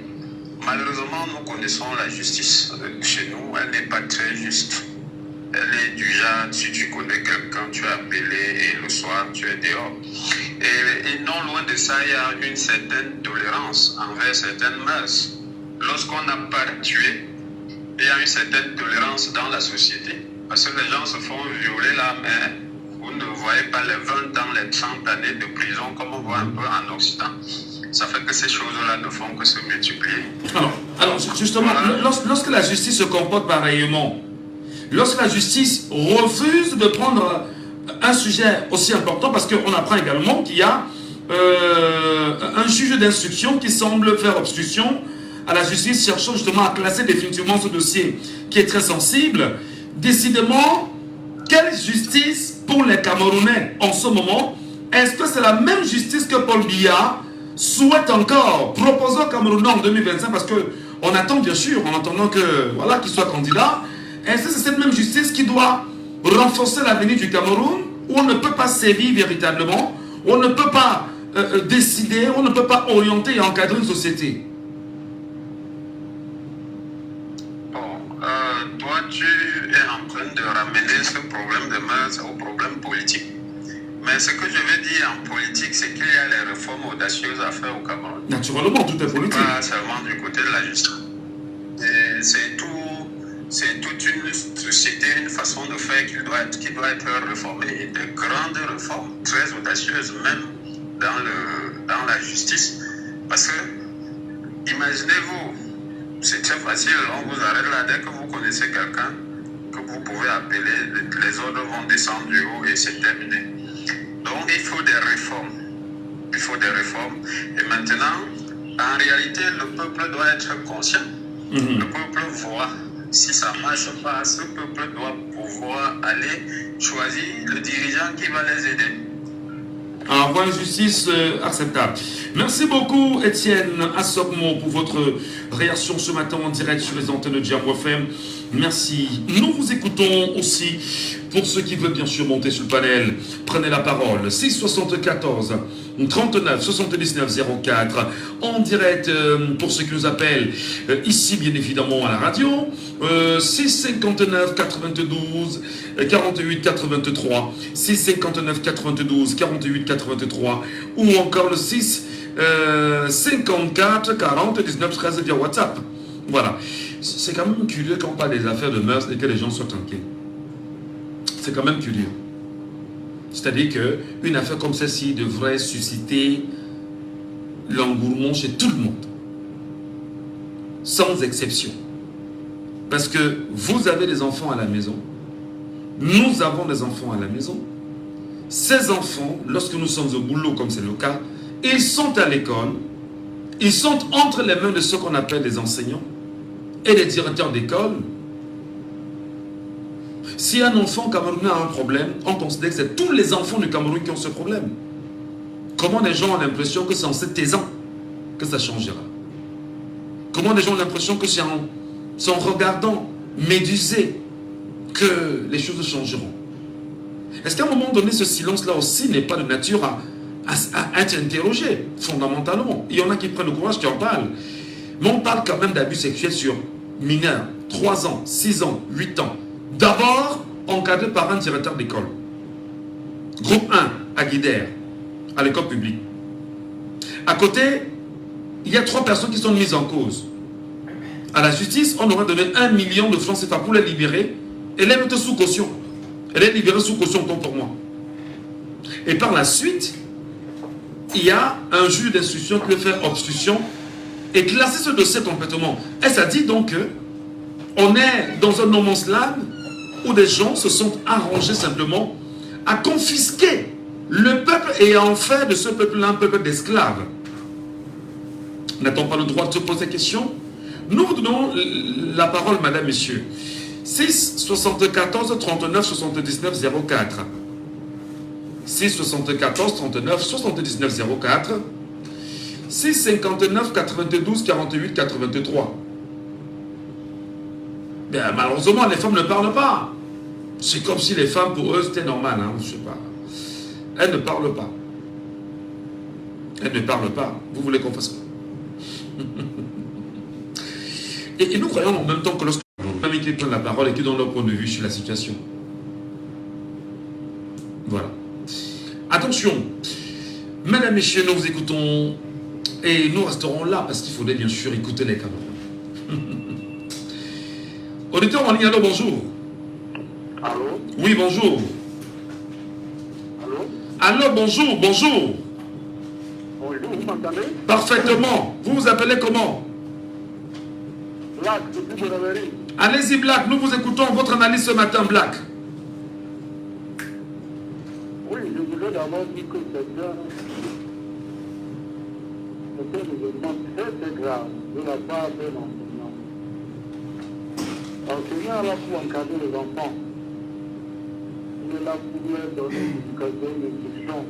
Malheureusement, nous connaissons la justice chez nous, elle n'est pas très juste. Elle est du genre, si tu connais quelqu'un, tu es appelé et le soir, tu es dehors. Et non loin de ça, il y a une certaine tolérance envers certaines mœurs. Lorsqu'on n'a pas tué, il y a une certaine tolérance dans la société. Parce que les gens se font violer là, mais vous ne voyez pas les 20 ans, les 30 années de prison comme on voit un peu en Occident. Ça fait que ces choses-là ne font que se multiplier. Alors justement, lorsque la justice se comporte pareillement, lorsque la justice refuse de prendre un sujet aussi important, parce qu'on apprend également qu'il y a un juge d'instruction qui semble faire obstruction à la justice, cherchant justement à classer définitivement ce dossier qui est très sensible. Décidément, Quelle justice pour les Camerounais en ce moment? Est-ce que c'est la même justice que Paul Biya souhaite encore proposer aux Camerounais en 2025? Parce qu'on attend bien sûr, en attendant que voilà, qu'il soit candidat. Est-ce que c'est cette même justice qui doit renforcer l'avenir du Cameroun, où on ne peut pas sévir véritablement, où on ne peut pas décider, où on ne peut pas orienter et encadrer une société? Toi, tu es en train de ramener ce problème de mœurs au problème politique. Mais ce que je veux dire en politique, c'est qu'il y a les réformes audacieuses à faire au Cameroun. Naturellement, tout est politique. Pas seulement du côté de la justice. C'est toute une société, une façon de faire qui doit être réformée, et de grandes réformes très audacieuses, même dans la justice. Parce que, imaginez-vous, c'est très facile, on vous arrête là, dès que vous connaissez quelqu'un que vous pouvez appeler, les ordres vont descendre du haut et c'est terminé. Donc il faut des réformes. Il faut des réformes. Et maintenant, en réalité, le peuple doit être conscient. Le peuple voit. Si ça ne marche pas, ce peuple doit pouvoir aller choisir le dirigeant qui va les aider. Avoir une justice acceptable. Merci beaucoup, Étienne Assogmo, pour votre réaction ce matin en direct sur les antennes de Djambo FM. Merci. Nous vous écoutons aussi. Pour ceux qui veulent bien sûr monter sur le panel, prenez la parole. 674 39 79 04 en direct pour ceux qui nous appellent ici bien évidemment à la radio. 659 92 48 83 659 92 48 83 ou encore le 6 54 40 19 13 via WhatsApp. Voilà. C'est quand même curieux quand on parle des affaires de mœurs et que les gens soient tranquilles. C'est quand même curieux. C'est-à-dire qu'une affaire comme celle-ci devrait susciter l'engouement chez tout le monde. Sans exception. Parce que vous avez des enfants à la maison. Nous avons des enfants à la maison. Ces enfants, lorsque nous sommes au boulot, comme c'est le cas, ils sont à l'école. Ils sont entre les mains de ceux qu'on appelle les enseignants et les directeurs d'école. Si un enfant camerounais a un problème, on considère que c'est tous les enfants du Cameroun qui ont ce problème. Comment les gens ont l'impression que c'est en se taisant que ça changera? Comment les gens ont l'impression que c'est en regardant, médusé, que les choses changeront? Est-ce qu'à un moment donné, ce silence-là aussi n'est pas de nature à être interrogé, fondamentalement? Il y en a qui prennent le courage, qui en parlent. Mais on parle quand même d'abus sexuels sur mineurs, 3 ans, 6 ans, 8 ans. D'abord, encadré par un directeur d'école. Groupe 1, à Guidère, à l'école publique. À côté, il y a 3 personnes qui sont mises en cause. À la justice, on aurait donné 1 million de francs CFA pour les libérer et les mettre sous caution. Et les libérer sous caution, autant pour moi. Et par la suite, il y a un juge d'instruction qui veut faire obstruction et classer ce dossier complètement. Et ça dit donc que on est dans un no man's land où des gens se sont arrangés simplement à confisquer le peuple et à en faire de ce peuple-là un peuple d'esclaves. N'a-t-on pas le droit de se poser question? Nous vous donnons la parole, madame, messieurs. 6 74 39 79 04. 6 74 39 79 04. 6 59 92 48 83. Bien, malheureusement, les femmes ne parlent pas. C'est comme si les femmes, pour eux, c'était normal. Hein, je sais pas. Elles ne parlent pas. Elles ne parlent pas. Vous voulez qu'on fasse quoi? Et nous croyons en même temps que lorsque les femmes qui prennent la parole et qui donnent leur point de vue sur la situation. Voilà. Attention. Mesdames, messieurs, nous vous écoutons et nous resterons là parce qu'il faudrait bien sûr écouter les Camerounais. Auditeur en ligne, allô, bonjour. Allô? Oui, bonjour. Allô? Allô, bonjour, bonjour. Bonjour, vous m'entendez? Parfaitement. Vous vous appelez comment? Black, depuis de Réverie. Allez-y, Black, nous vous écoutons votre analyse ce matin, Black. Oui, je voulais d'abord dire que c'est un événement très grave de la part de l'enseignant. L'enseignant là pour encadrer les enfants. il est là pour leur donner une éducation, une instruction.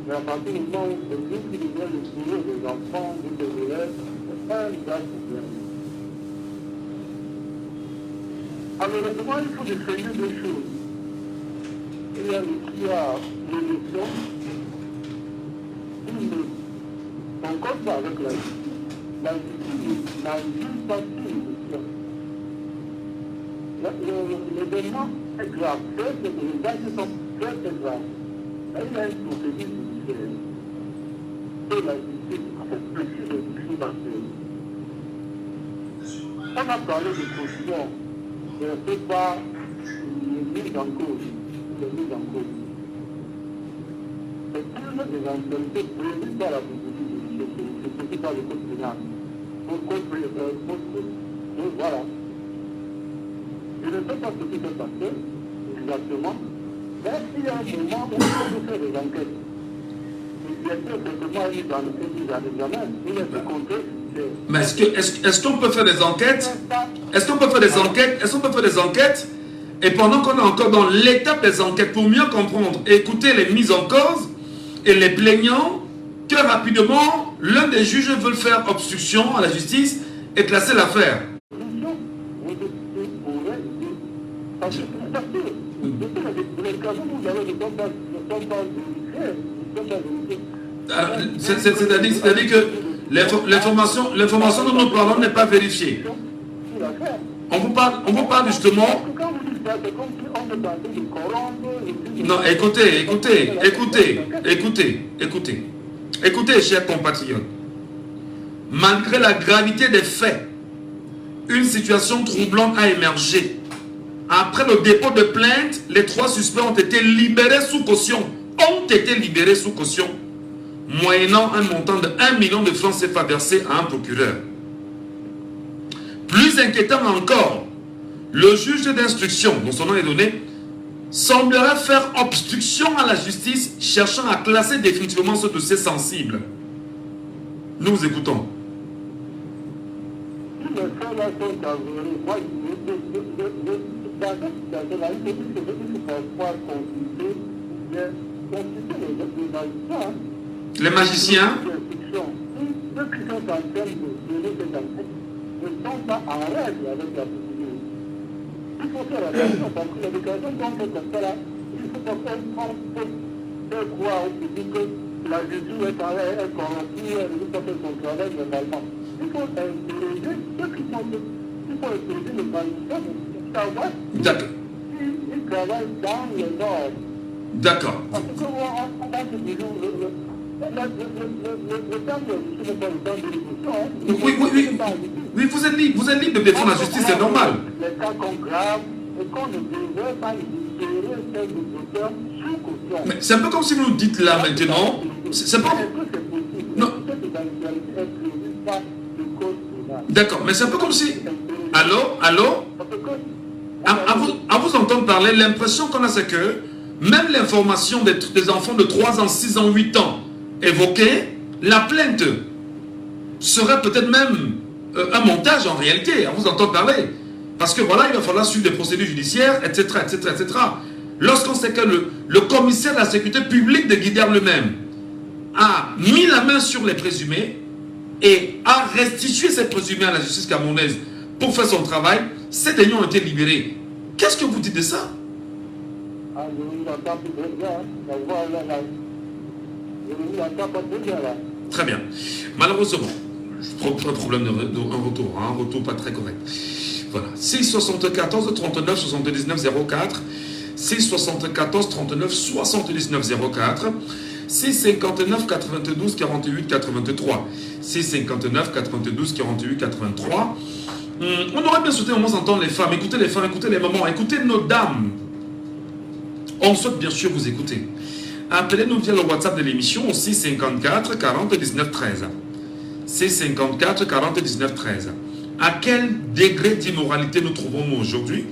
Mais à partir du moment où c'est lui qui devient le souvenir des enfants, des élèves, c'est pas un gars qui vient. Alors, maintenant, il faut distinguer deux choses. Il y a l'élection, il ne concorde pas avec la justice. La justice n'annule pas sur l'élection. L'événement est grave. Les actes sont très très graves. Il y a une procédure judiciaire. Et la justice est plus de discrimination. On a parlé de caution. Je ne sais pas les mises en cause. Les mises en cause. C'est une des éventualités prévues par la procédure judiciaire. C'est prévu par le code pénal. Voilà. Je ne sais pas ce qui s'est passé exactement, mais il y a un moment où on peut faire des enquêtes. Bien sûr, certainement, il est dans l'examen, il est de contexte. Mais est-ce qu'on peut faire des enquêtes? Est-ce qu'on peut faire des enquêtes? Est-ce qu'on peut faire des enquêtes? Et pendant qu'on est encore dans l'étape des enquêtes, pour mieux comprendre, écouter les mises en cause et les plaignants, que rapidement, l'un des juges veut faire obstruction à la justice et classer l'affaire. C'est-à-dire que l'information dont nous parlons n'est pas vérifiée. On vous parle justement. Non, écoutez, chers compatriotes. Malgré la gravité des faits, une situation troublante a émergé. Après le dépôt de plainte, les 3 suspects ont été libérés sous caution. Moyennant un montant de 1 million de francs CFA versé à un procureur. Plus inquiétant encore, le juge d'instruction, dont son nom est donné, semblerait faire obstruction à la justice, cherchant à classer définitivement ce dossier sensible. Nous vous écoutons. Les magiciens Ceux qui sont en train de donner cette enquête ne sont pas en règle avec la procédure. Il faut faire attention parce que la déclaration qu'on fait comme ça là, il faut pas faire croire au public que la justice est en règle, est corrompue, elle ne peut pas faire son travail normalement. Il faut interroger ceux qui sont... Il faut interroger les magiciens pour savoir s'ils travaillent dans les normes. D'accord. Parce que on va se dire... Le terme de justice n'est pas le terme de l'émotion. Oui, vous êtes libre de défendre la justice, c'est normal. Les cas sont graves et qu'on ne devrait pas libérer ces auteurs sous caution. Mais c'est un peu comme si vous nous dites là maintenant. C'est pas. Non. D'accord, mais c'est un peu comme si. Allô? À vous entendre parler, l'impression qu'on a, c'est que même l'information des enfants de 3 ans, 6 ans, 8 ans évoquée, la plainte serait peut-être même un montage en réalité, à vous entendre parler. Parce que voilà, il va falloir suivre des procédures judiciaires, etc., etc., etc. Lorsqu'on sait que le commissaire de la sécurité publique de Guidère lui-même a mis la main sur les présumés et a restitué ces présumés à la justice camerounaise pour faire son travail, ces derniers ont été libérés. Qu'est-ce que vous dites de ça? Très bien. Malheureusement, un problème de un retour pas très correct. Voilà. 674 39 79 04, 674 39 79 04, 659 92 48 83, 659 92 48 83. On aurait bien souhaité au moins entendre les femmes, écouter les mamans, écouter nos dames. On souhaite bien sûr vous écouter. Appelez-nous via le WhatsApp de l'émission au 654 40 19 13. 654 40 19 13. À quel degré d'immoralité nous trouvons-nous aujourd'hui?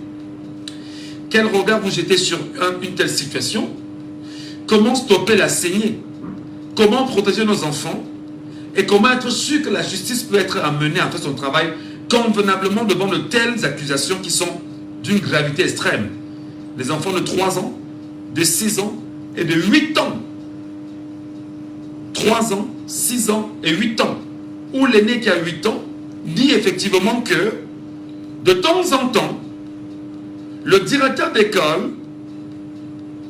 Quel regard vous jetez sur une telle situation? Comment stopper la saignée? Comment protéger nos enfants? Et comment être sûr que la justice peut être amenée à faire son travail convenablement devant de telles accusations qui sont d'une gravité extrême? des enfants de 3 ans, de 6 ans et de 8 ans. 3 ans, 6 ans et 8 ans. Où l'aîné qui a 8 ans dit effectivement que de temps en temps, le directeur d'école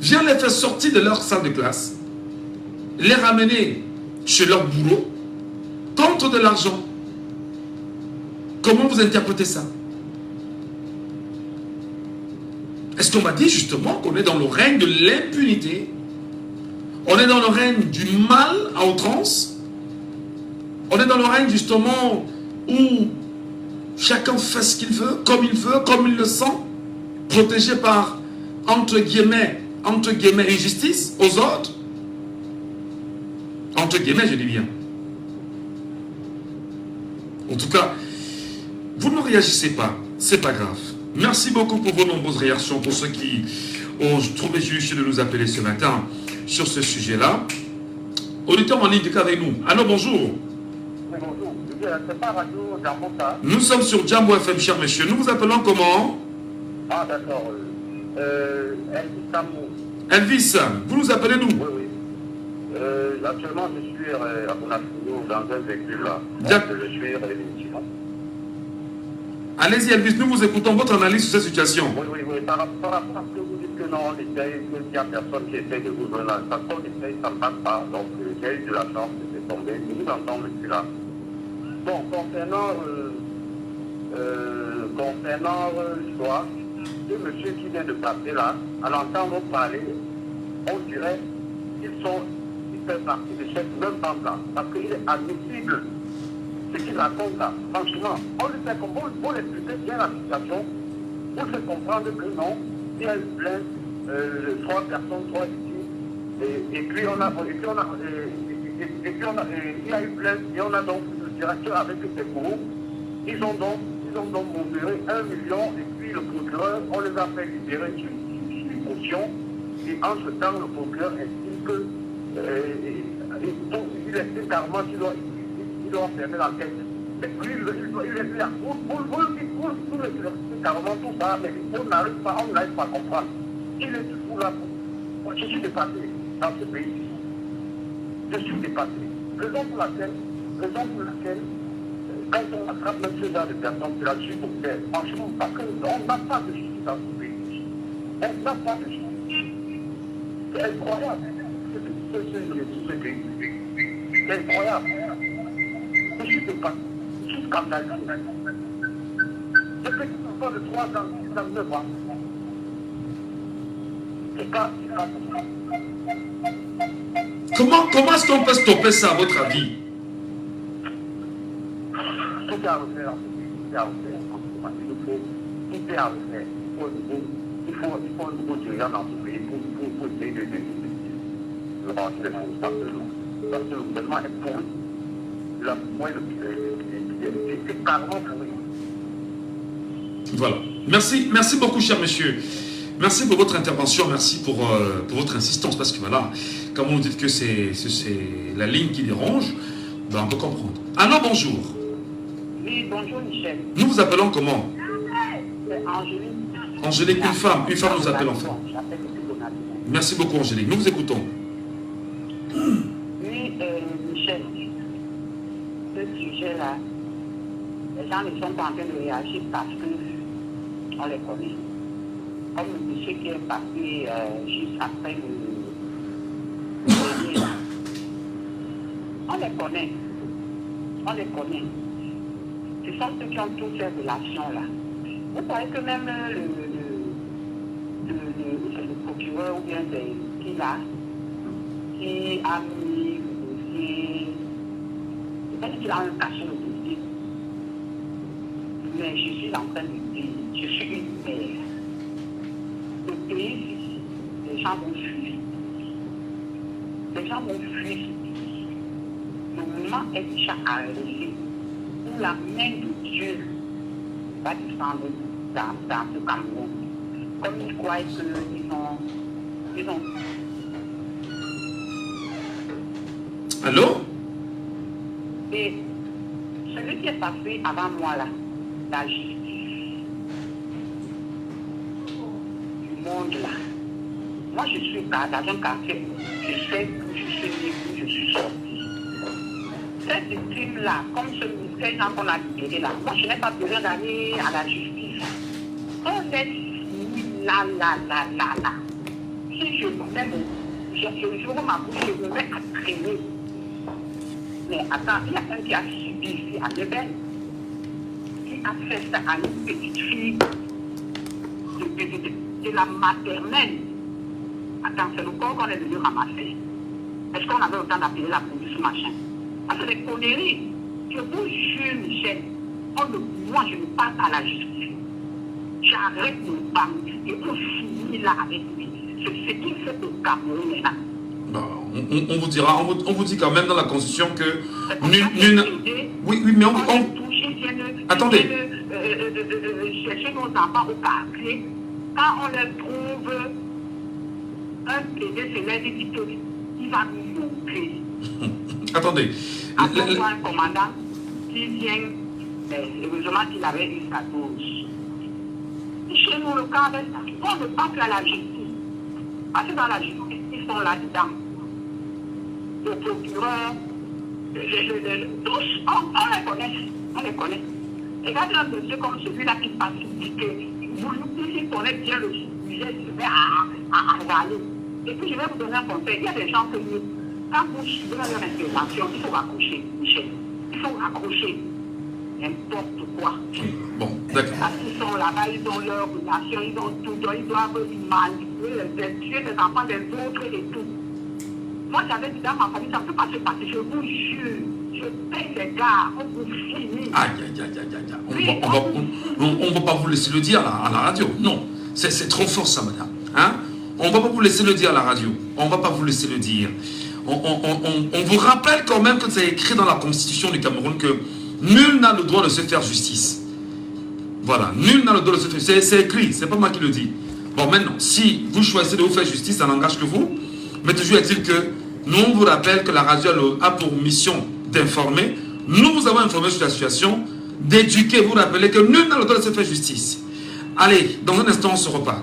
vient les faire sortir de leur salle de classe, les ramener chez leur bourreau contre de l'argent. Comment vous interprétez ça? Est-ce qu'on m'a dit justement qu'on est dans le règne de l'impunité? On est dans le règne du mal à outrance? On est dans le règne justement où chacun fait ce qu'il veut, comme il le sent, protégé par, entre guillemets, injustice aux autres? Entre guillemets, je dis bien. En tout cas, vous ne réagissez pas, c'est pas grave. Merci beaucoup pour vos nombreuses réactions, pour ceux qui ont trouvé juste de nous appeler ce matin sur ce sujet-là. Auditeur en ligne avec nous. Allô, bonjour. Oui, bonjour. C'est pas Radio Jambo, ça? Nous sommes sur Jambo FM, cher monsieur. Nous vous appelons comment? Ah, d'accord. Elvis Tamou. Elvis, vous nous appelez nous? Oui, oui. Actuellement, je suis à Bonafino dans un véhicule là. Je suis réellement. Allez-y Elvis, nous vous écoutons votre analyse sur cette situation. Oui. Par rapport à ce que vous dites que non, on essaye, qu'il n'y a personne qui essaie de vous joindre là. Parce qu'on essaye, ça ne passe pas. Donc, j'ai eu de la chance de se tomber. Nous entendons monsieur là. Bon, concernant l'histoire, ce monsieur qui vient de passer là, à l'entendre parler, on dirait qu'il fait partie de cette même bande-là. Parce qu'il est admissible ce qu'il raconte là. Franchement, on lui fait comprendre, pour expliquer bien la situation, pour faire comprendre que non, il y a eu plein, 3 personnes, 3 ici, et puis il y a eu plein, et on a donc le directeur avec ses courroux, ils ont donc mesuré 1 million, et puis le procureur, on les a fait libérer sur caution, et en ce temps, le procureur estime que il estime carrément qu'il doit fermer l'enquête. Mais lui, il est là. Vous le carrément tout ça, mais on n'arrive pas à comprendre. Il est toujours là. Je suis dépassé dans ce pays. Je suis dépassé. Raison pour laquelle, quand on attrape même ce genre de personnes, c'est là-dessus pour faire. Franchement, parce qu'on n'a pas de justice dans ce pays. On n'a pas de justice. C'est incroyable. C'est incroyable. Je suis dépassé. Je suis scandalisé. J'ai fait un enfant de 3 ans, 19 ans. C'est pas Comment est-ce qu'on peut stopper ça, à votre avis? tout est à refaire. Tout est à refaire. Tout est à refaire. Il faut un nouveau dirigeant dans ce pays pour essayer de ranger les choses. Parce que le gouvernement est pourri. C'est carrément pourri. Voilà. Merci beaucoup, cher monsieur. Merci pour votre intervention, merci pour votre insistance, parce que voilà, comme vous dites que c'est la ligne qui dérange, ben on peut comprendre. Allô, bonjour. Oui, bonjour Michel. Nous vous appelons comment? C'est Angélique. Angélique, une femme nous appelle en fait. J'appelle depuis Donatien. Merci beaucoup Angélique, nous vous écoutons. Oui, Michel, ce sujet-là, les gens ne sont pas en train de réagir parce qu'on les connaît. Comme le monsieur qui est passé juste après le dernier là. On les connaît. Ce sont ceux qui ont tous ces relations-là. Vous savez que même le procureur ou bien qui a mis le dossier, peut-être qu'il a un cachet le dossier. Mais je suis en train de dire, je suis une mère. Le pays, les gens vont fuir. Le moment est déjà arrivé où la main de Dieu va descendre dans ce Cameroun. Comme ils croient qu'ils ont... Allô? Et celui qui est passé avant moi là, la justice du monde monde-là. Moi, je suis dans un quartier, je sais où je suis né, où je suis sorti. Cette victime-là, comme ce ministère qu'on a libéré là, moi, je n'ai pas besoin d'aller à la justice. On est fini là. Si je j'ouvre ma bouche, je me mets à traîner. Mais attends, il y a un qui a subi ici à Lebel, qui a fait ça à une petite fille de la maternelle. Attends, c'est le corps qu'on est venu ramasser. Est-ce qu'on avait autant d'appeler la police, machin? Ah, c'est des conneries. Je vous jure, Michel, moi je ne passe à la justice. J'arrête mon banque et on finit là avec lui. C'est ce qu'il fait au Cameroun là. On vous dira, on vous dit quand même dans la Constitution que oui, mais attendez. Chercher nos enfants au quartier, quand on leur trouve un PD, c'est l'air il va nous montrer. Attendez. Après, on voit un commandant qui vient, heureusement qu'il avait eu sa dose. Chez nous, le cas, on ne passe à la justice. Parce que dans la justice, ils sont là-dedans. Le procureur, tous, on les connaît. Regardez un dossier comme celui-là qui passe, qui connaît bien le sujet, je vais à regarder. Et puis je vais vous donner un conseil. Il y a des gens que quand vous suivez leur intervention, il faut raccrocher, Michel. Il faut raccrocher. N'importe quoi. Bon, d'accord. Parce qu'ils sont là-bas, ils ont leur relation, ils ont tout, ils doivent manipuler, tuer les enfants des autres et tout. Moi, j'avais dit dans ma famille, ça ne peut pas se passer, je vous jure. Je paye les gars, on vous finit. Aïe. On ne va pas vous laisser le dire à la radio. Non, c'est trop fort ça, madame. Hein? On ne va pas vous laisser le dire à la radio. On ne va pas vous laisser le dire. On vous rappelle quand même que c'est écrit dans la Constitution du Cameroun que nul n'a le droit de se faire justice. Voilà, nul n'a le droit de se faire justice. C'est écrit, c'est pas moi qui le dis. Bon, maintenant, si vous choisissez de vous faire justice, ça n'engage que vous. Mais toujours est-il que nous, on vous rappelle que la radio a pour mission d'informer. Nous vous avons informé sur la situation, d'éduquer, vous rappelez que nul n'a le droit de se faire justice. Allez, dans un instant, on se reparle.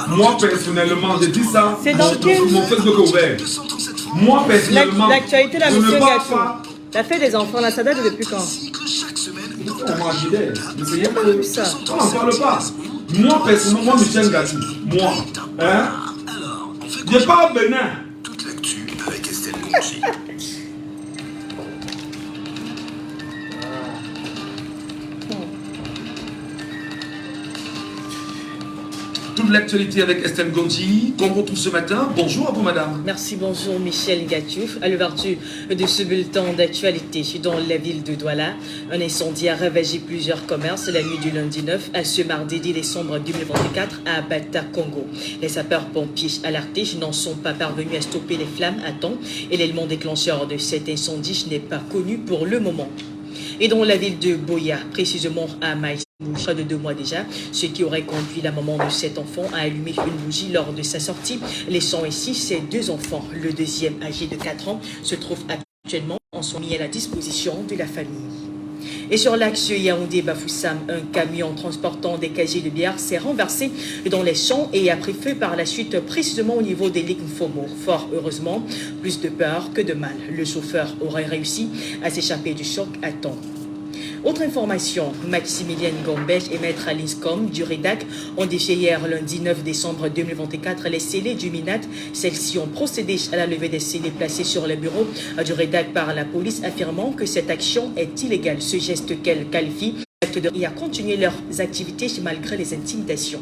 Moi personnellement, je dis ça. C'est dans mon Facebook ouvert. Moi personnellement, l'actualité de la mission Gachou. La fête des enfants, là, ça date depuis quand? On n'en parle pas. Moi personnellement, moi Michel Gachou, moi, hein, j'ai pas au Bénin. Toute l'actu avec Estelle Gonji. Toute l'actualité avec Estelle Gonji, qu'on retrouve ce matin. Bonjour à vous, madame. Merci, bonjour Michel Gachou. À l'ouverture de ce bulletin d'actualité dans la ville de Douala, un incendie a ravagé plusieurs commerces la nuit du lundi 9 à ce mardi 10 décembre 2024 à Bata, Congo. Les sapeurs-pompiers alertés n'en sont pas parvenus à stopper les flammes à temps et l'élément déclencheur de cet incendie n'est pas connu pour le moment. Et dans la ville de Boya, précisément à Maïs, près de 2 mois déjà, ce qui aurait conduit la maman de cet enfant à allumer une bougie lors de sa sortie, laissant ici ses 2 enfants. Le deuxième, âgé de 4 ans, se trouve actuellement en sont mis à la disposition de la famille. Et sur l'axe Yaoundé-Bafoussam, un camion transportant des casiers de bière s'est renversé dans les champs et a pris feu par la suite précisément au niveau des lignes FOMO. Fort heureusement, plus de peur que de mal. Le chauffeur aurait réussi à s'échapper du choc à temps. Autre information, Maximilien Gombej et Maître Alinscom du REDAC ont défié hier lundi 9 décembre 2024 les scellés du MINAT. Celles-ci ont procédé à la levée des scellés placés sur le bureau du REDAC par la police, affirmant que cette action est illégale. Ce geste qu'elle qualifie d'acte de et à continuer leurs activités malgré les intimidations.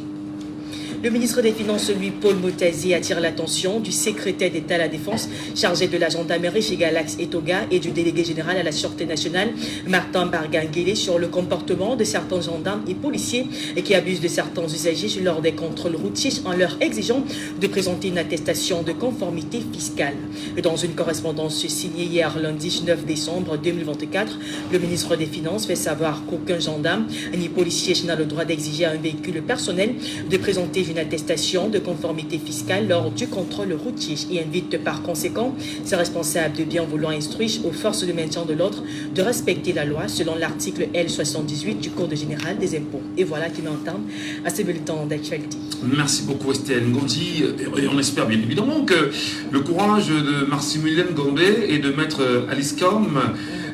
Le ministre des Finances, lui, Paul Motazi, attire l'attention du secrétaire d'État à la Défense chargé de la gendarmerie chez Galax et Toga et du délégué général à la Sûreté nationale, Martin Barganguele, sur le comportement de certains gendarmes et policiers qui abusent de certains usagers lors des contrôles routiers en leur exigeant de présenter une attestation de conformité fiscale. Dans une correspondance signée hier lundi 9 décembre 2024, le ministre des Finances fait savoir qu'aucun gendarme ni policier n'a le droit d'exiger à un véhicule personnel de présenter une attestation de conformité fiscale lors du contrôle routier et invite par conséquent ses responsables de bien vouloir instruire aux forces de maintien de l'ordre de respecter la loi selon l'article L78 du Code général des impôts. Et voilà qui met un terme à ce bulletin d'actualité. Merci beaucoup Estelle Ngondi, et on espère bien évidemment que le courage de Maximilien Gombe et de maître Alice Com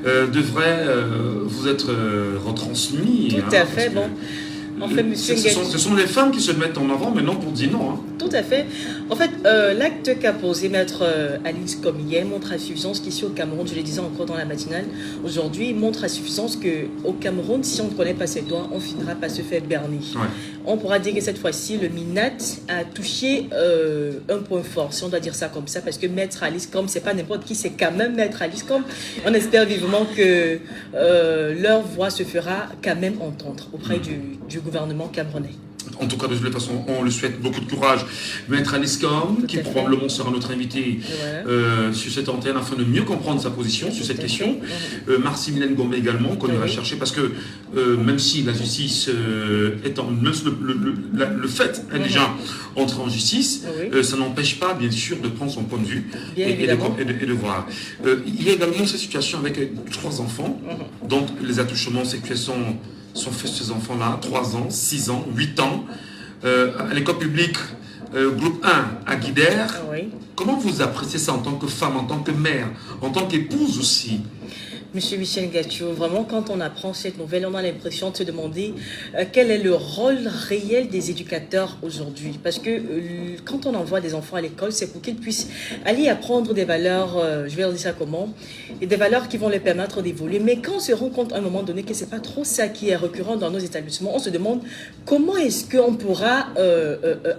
devrait vous être retransmis. Tout à fait, bon. En fait, monsieur ce sont les femmes qui se mettent en avant maintenant pour dire non. Hein. Tout à fait. En fait, l'acte qu'a posé maître Alice Com hier montre à suffisance qu'ici au Cameroun, je le disais encore dans la matinale, aujourd'hui, montre à suffisance qu'au Cameroun, si on ne connaît pas ses droits, on finira par se faire berner. Ouais. On pourra dire que cette fois-ci, le MINAT a touché un point fort, si on doit dire ça comme ça, parce que maître Alice Com, c'est pas n'importe qui, c'est quand même maître Alice Com. On espère vivement que leur voix se fera quand même entendre auprès du gouvernement camerounais. En tout cas, de toute façon, on lui souhaite beaucoup de courage. Maître Alice Com, qui probablement sera notre invité sur cette antenne afin de mieux comprendre sa position sur cette question. Maximilien Gombe également, qu'on ira chercher, parce que même si la justice étant, même le fait est déjà entré en justice, ça n'empêche pas, bien sûr, de prendre son point de vue et de voir. Il y a également cette situation avec 3 enfants, donc les attouchements sexuels sont faits sur ces enfants-là, 3 ans, 6 ans, 8 ans, à l'école publique, groupe 1 à Guidère. Comment vous appréciez ça en tant que femme, en tant que mère, en tant qu'épouse aussi? Monsieur Michel Gatio, vraiment, quand on apprend cette nouvelle, on a l'impression de se demander quel est le rôle réel des éducateurs aujourd'hui. Parce que quand on envoie des enfants à l'école, c'est pour qu'ils puissent aller apprendre des valeurs, je vais dire ça comment, et des valeurs qui vont les permettre d'évoluer. Mais quand on se rend compte à un moment donné que ce n'est pas trop ça qui est récurrent dans nos établissements, on se demande comment est-ce qu'on pourra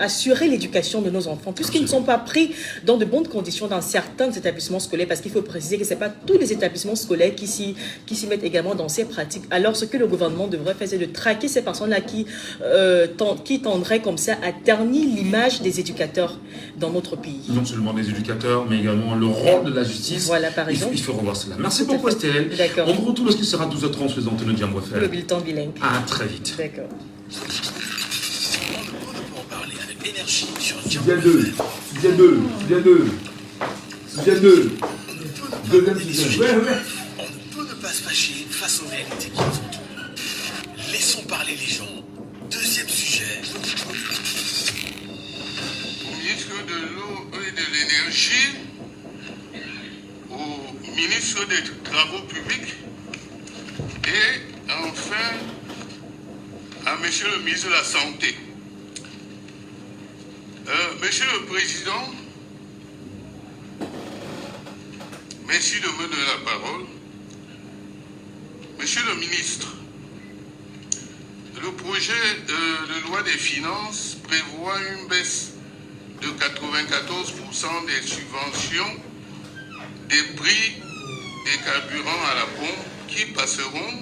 assurer l'éducation de nos enfants, puisqu'ils ne sont pas pris dans de bonnes conditions dans certains établissements scolaires, parce qu'il faut préciser que ce n'est pas tous les établissements scolaires qui s'y mettent également dans ces pratiques. Alors, ce que le gouvernement devrait faire, c'est de traquer ces personnes-là qui tendraient comme ça à ternir l'image des éducateurs dans notre pays. Non seulement des éducateurs, mais également le rôle de la justice. Voilà, par exemple. Il faut revoir cela. Merci beaucoup, Estelle. D'accord. On vous retrouve lorsqu'il sera 12h30 sur les antennes de Jambo FM. Le bulletin bilingue. À très vite. D'accord. On ne peut en parler avec énergie sur Jambo Sujet 2. Sujet 2. Sujet 2. Sujet 2. Deuxième sujet. On ne peut pas se fâcher face aux réalités qui nous entourent. Laissons parler les gens. Deuxième sujet. Au ministre de l'eau et de l'énergie, au ministre des Travaux publics et enfin à monsieur le ministre de la Santé. Monsieur le Président, merci de me donner la parole. Monsieur le ministre, le projet de loi des finances prévoit une baisse de 94% des subventions des prix des carburants à la pompe qui passeront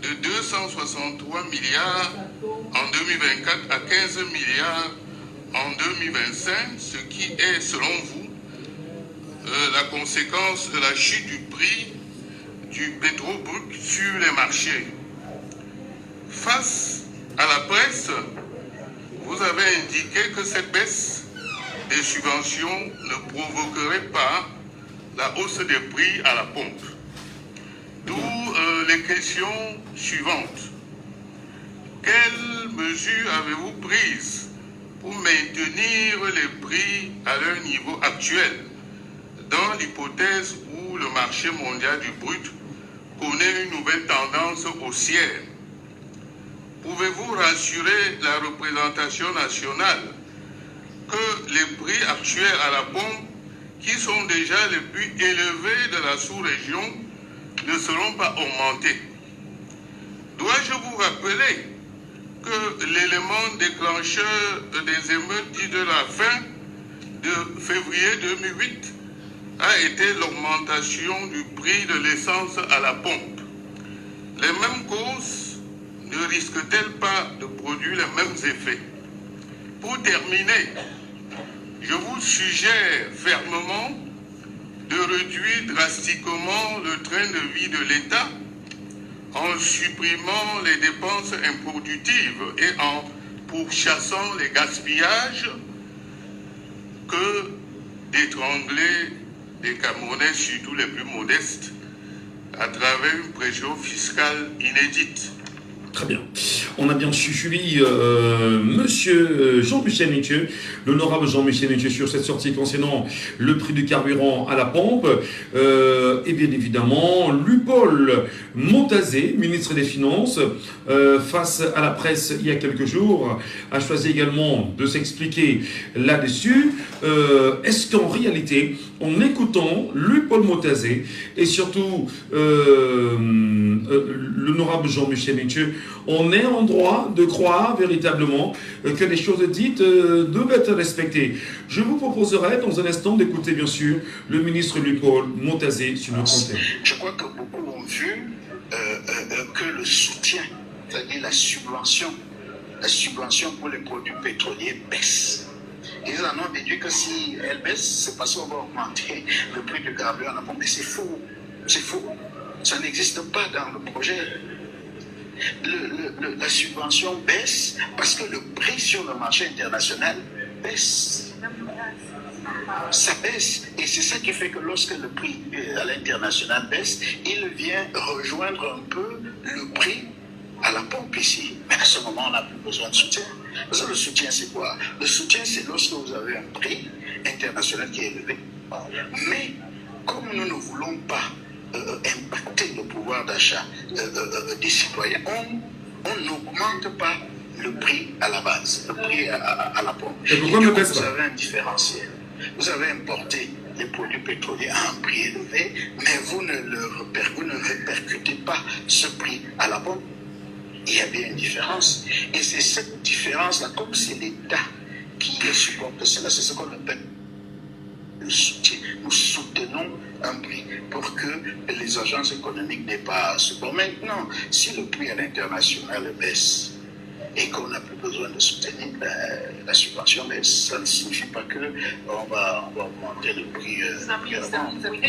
de 263 milliards en 2024 à 15 milliards en 2025, ce qui est, selon vous, la conséquence de la chute du prix du pétrole brut sur les marchés. Face à la presse, vous avez indiqué que cette baisse des subventions ne provoquerait pas la hausse des prix à la pompe. D'où les questions suivantes. Quelles mesures avez-vous prises pour maintenir les prix à leur niveau actuel dans l'hypothèse où le marché mondial du brut connaît une nouvelle tendance haussière? Pouvez-vous rassurer la représentation nationale que les prix actuels à la pompe, qui sont déjà les plus élevés de la sous-région, ne seront pas augmentés? Dois-je vous rappeler que l'élément déclencheur des émeutes dit de la fin de février 2008 a été l'augmentation du prix de l'essence à la pompe. Les mêmes causes ne risquent-elles pas de produire les mêmes effets? Pour terminer, je vous suggère fermement de réduire drastiquement le train de vie de l'État en supprimant les dépenses improductives et en pourchassant les gaspillages que d'étrangler des Camerounais, surtout les plus modestes, à travers une pression fiscale inédite. Très bien. On a bien suivi monsieur Jean-Michel Nitieux, l'honorable Jean-Michel Nitieux, sur cette sortie concernant le prix du carburant à la pompe. Et bien évidemment, Luc-Paul Montazé, ministre des Finances, face à la presse il y a quelques jours, a choisi également de s'expliquer là-dessus. Est-ce qu'en réalité, en écoutant Luc-Paul Montazé et surtout l'honorable Jean-Michel Nitieux, on est en droit de croire véritablement que les choses dites doivent être respectées. Je vous proposerai dans un instant d'écouter bien sûr le ministre Luc-Paul Montazé sur notre antenne. Je crois que beaucoup ont vu que le soutien, c'est-à-dire la subvention pour les produits pétroliers baisse. Ils en ont déduit que si elle baisse, c'est parce qu'on va augmenter le prix du carburant à la pompe. Mais c'est faux. C'est faux. Ça n'existe pas dans le projet. La subvention baisse parce que le prix sur le marché international baisse. Ça baisse. Et c'est ça qui fait que lorsque le prix à l'international baisse, il vient rejoindre un peu le prix à la pompe ici. Mais à ce moment, on n'a plus besoin de soutien. Parce que le soutien, c'est quoi? Le soutien, c'est lorsque vous avez un prix international qui est élevé. Mais comme nous ne voulons pas impacter le pouvoir d'achat des citoyens, on n'augmente pas le prix à la base, le prix à la pompe. Et pourquoi ne baisse vous pas? avez un différentiel. Vous avez importé les produits pétroliers à un prix élevé, mais vous ne répercutez pas ce prix à la pompe. Il y a bien une différence. Et c'est cette différence-là, comme c'est l'État qui supporte cela, c'est ce qu'on appelle le soutien. Nous soutenons un prix pour que les agences économiques n'aient pas support. Maintenant, si le prix à l'international baisse et qu'on n'a plus besoin de soutenir la subvention, mais ça ne signifie pas qu'on va augmenter le prix.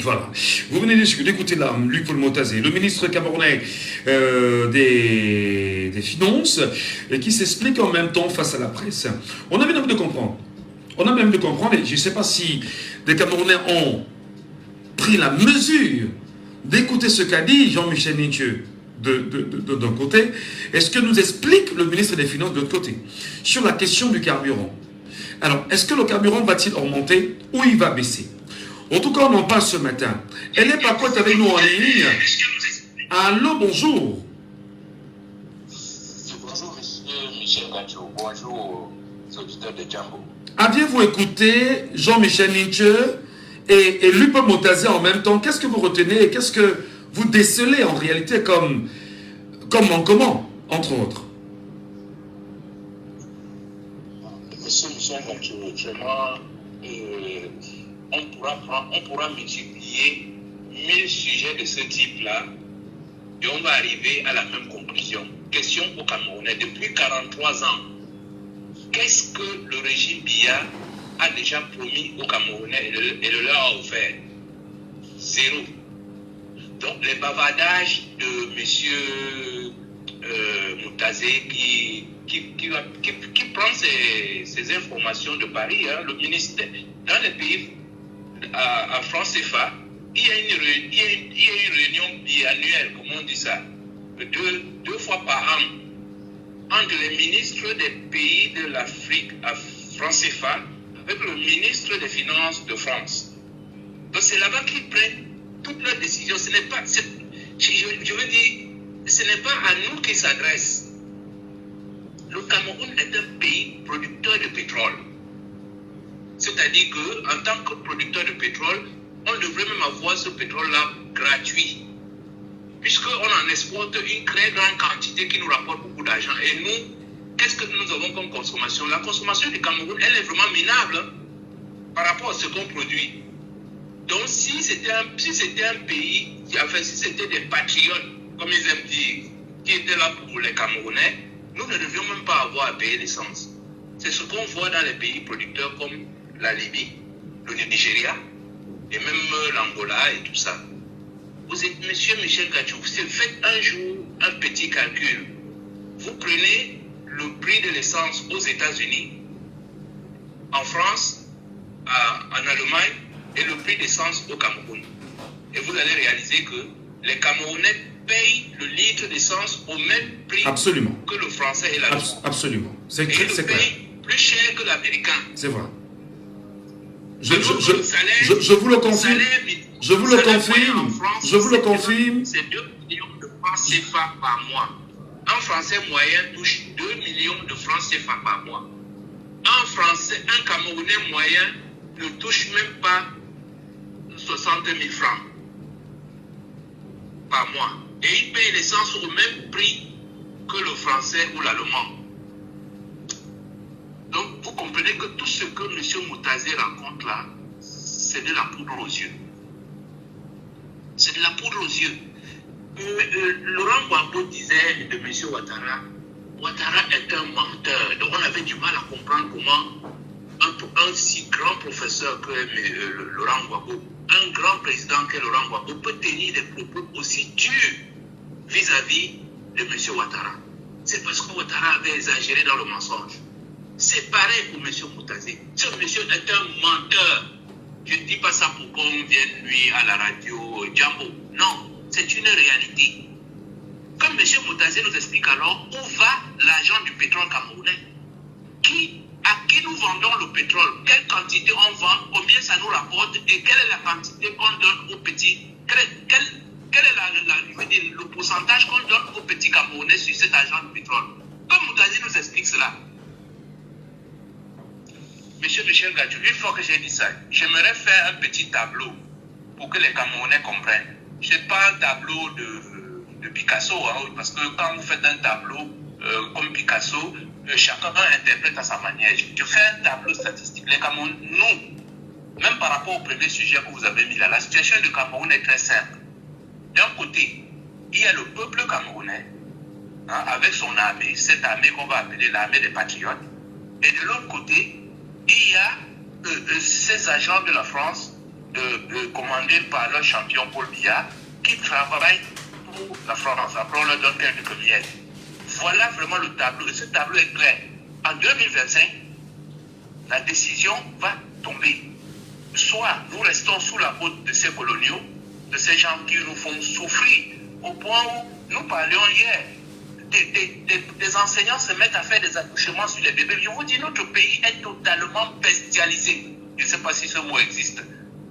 Voilà. Vous venez d'écouter là Luc-Paul Montazé, le ministre camerounais des Finances, qui s'explique en même temps face à la presse. On a même de comprendre. Et je ne sais pas si des Camerounais ont pris la mesure d'écouter ce qu'a dit Jean-Michel Nitieux d'un côté, et ce que nous explique le ministre des Finances de l'autre côté, sur la question du carburant. Alors, est-ce que le carburant va-t-il augmenter ou il va baisser? En tout cas, on en parle ce matin. Elle est par contre avec nous en ligne. Allô, bonjour. Bonjour, monsieur Michel Gacho. Bonjour aux auditeurs de Djambo. Aviez-vous écouté Jean-Michel Nitieux et Luc-Paul Montazé en même temps? Qu'est-ce que vous retenez et qu'est-ce que vous décelez en réalité comme manquement, entre autres? Monsieur Michel Gacho, actuellement, on pourra multiplier 1000 sujets de ce type-là et on va arriver à la même conclusion. Question au Camerounais. Depuis 43 ans, qu'est-ce que le régime Biya a déjà promis aux Camerounais et le leur a offert? Zéro. Donc les bavardages de M. Montazé qui prend ces informations de Paris, hein, le ministère, dans les pays à France CFA, il y a une réunion biannuelle, comme on dit ça, deux fois par an, entre les ministres des pays de l'Afrique à France CFA avec le ministre des Finances de France. Donc c'est là-bas qu'ils prennent toutes leurs décisions. Ce n'est pas, je veux dire, ce n'est pas à nous qu'ils s'adressent. Le Cameroun est un pays producteur de pétrole. C'est-à-dire qu'en tant que producteur de pétrole, on devrait même avoir ce pétrole-là gratuit. Puisqu'on en exporte une très grande quantité qui nous rapporte beaucoup d'argent. Et nous, qu'est-ce que nous avons comme consommation? La consommation du Cameroun, elle est vraiment minable hein, par rapport à ce qu'on produit. Donc, si c'était un pays, enfin, si c'était des patriotes, comme ils aiment dire, qui étaient là pour les Camerounais, nous ne devions même pas avoir à payer l'essence. C'est ce qu'on voit dans les pays producteurs comme la Libye, le Nigeria, et même l'Angola et tout ça. Vous êtes, monsieur Michel Gadjouf, faites un jour un petit calcul. Vous prenez le prix de l'essence aux États-Unis, en France, en Allemagne, et le prix d'essence au Cameroun. Et vous allez réaliser que les Camerounais payent le litre d'essence au même prix absolument que le Français et l'Allemand. Absolument. C'est clair. Et ils le payent plus cher que l'Américain. C'est vrai. Je vous le confirme. Je vous le confirme. Je vous le confirme. C'est 2 millions de francs CFA par mois. Un Français moyen touche 2 millions de francs CFA par mois. Un Camerounais moyen ne touche même pas 60 000 francs par mois. Et il paye l'essence au même prix que le Français ou l'Allemand. Donc, vous comprenez que tout ce que M. Moutazé raconte là, c'est de la poudre aux yeux. C'est de la poudre aux yeux. Laurent Gbagbo disait de M. Ouattara, Ouattara est un menteur. Donc, on avait du mal à comprendre comment un si grand professeur que Laurent Gbagbo, un grand président que Laurent Gbagbo peut tenir des propos aussi durs vis-à-vis de M. Ouattara. C'est parce que Ouattara avait exagéré dans le mensonge. C'est pareil pour M. Moutazé. Ce monsieur est un menteur. Je ne dis pas ça pour qu'on vienne lui à la radio Djambo. Non, c'est une réalité. Comme M. Moutazé nous explique alors où va l'argent du pétrole camerounais. À qui nous vendons le pétrole? Quelle quantité on vend? Combien ça nous rapporte? Et quelle est la quantité qu'on donne aux petits? Quel est le pourcentage qu'on donne aux petits Camerounais sur cet argent du pétrole? Comme Moutazé nous explique cela. Monsieur Michel Gadjouf, une fois que j'ai dit ça, j'aimerais faire un petit tableau pour que les Camerounais comprennent. Ce n'est pas un tableau de Picasso, hein, parce que quand vous faites un tableau comme Picasso, chacun interprète à sa manière. Je fais un tableau statistique. Les Camerounais, nous, même par rapport au premier sujet que vous avez mis là, la situation du Cameroun est très simple. D'un côté, il y a le peuple camerounais, hein, avec son armée, cette armée qu'on va appeler l'armée des patriotes. Et de l'autre côté, il y a ces agents de la France, commandés par leur champion Paul Biya, qui travaillent pour la France. Après, on leur donne quelques miettes. Voilà vraiment le tableau. Et ce tableau est clair. En 2025, la décision va tomber. Soit nous restons sous la faute de ces coloniaux, de ces gens qui nous font souffrir, au point où nous parlions hier. Des enseignants se mettent à faire des accouchements sur les bébés. Je vous dis, notre pays est totalement bestialisé. Je ne sais pas si ce mot existe.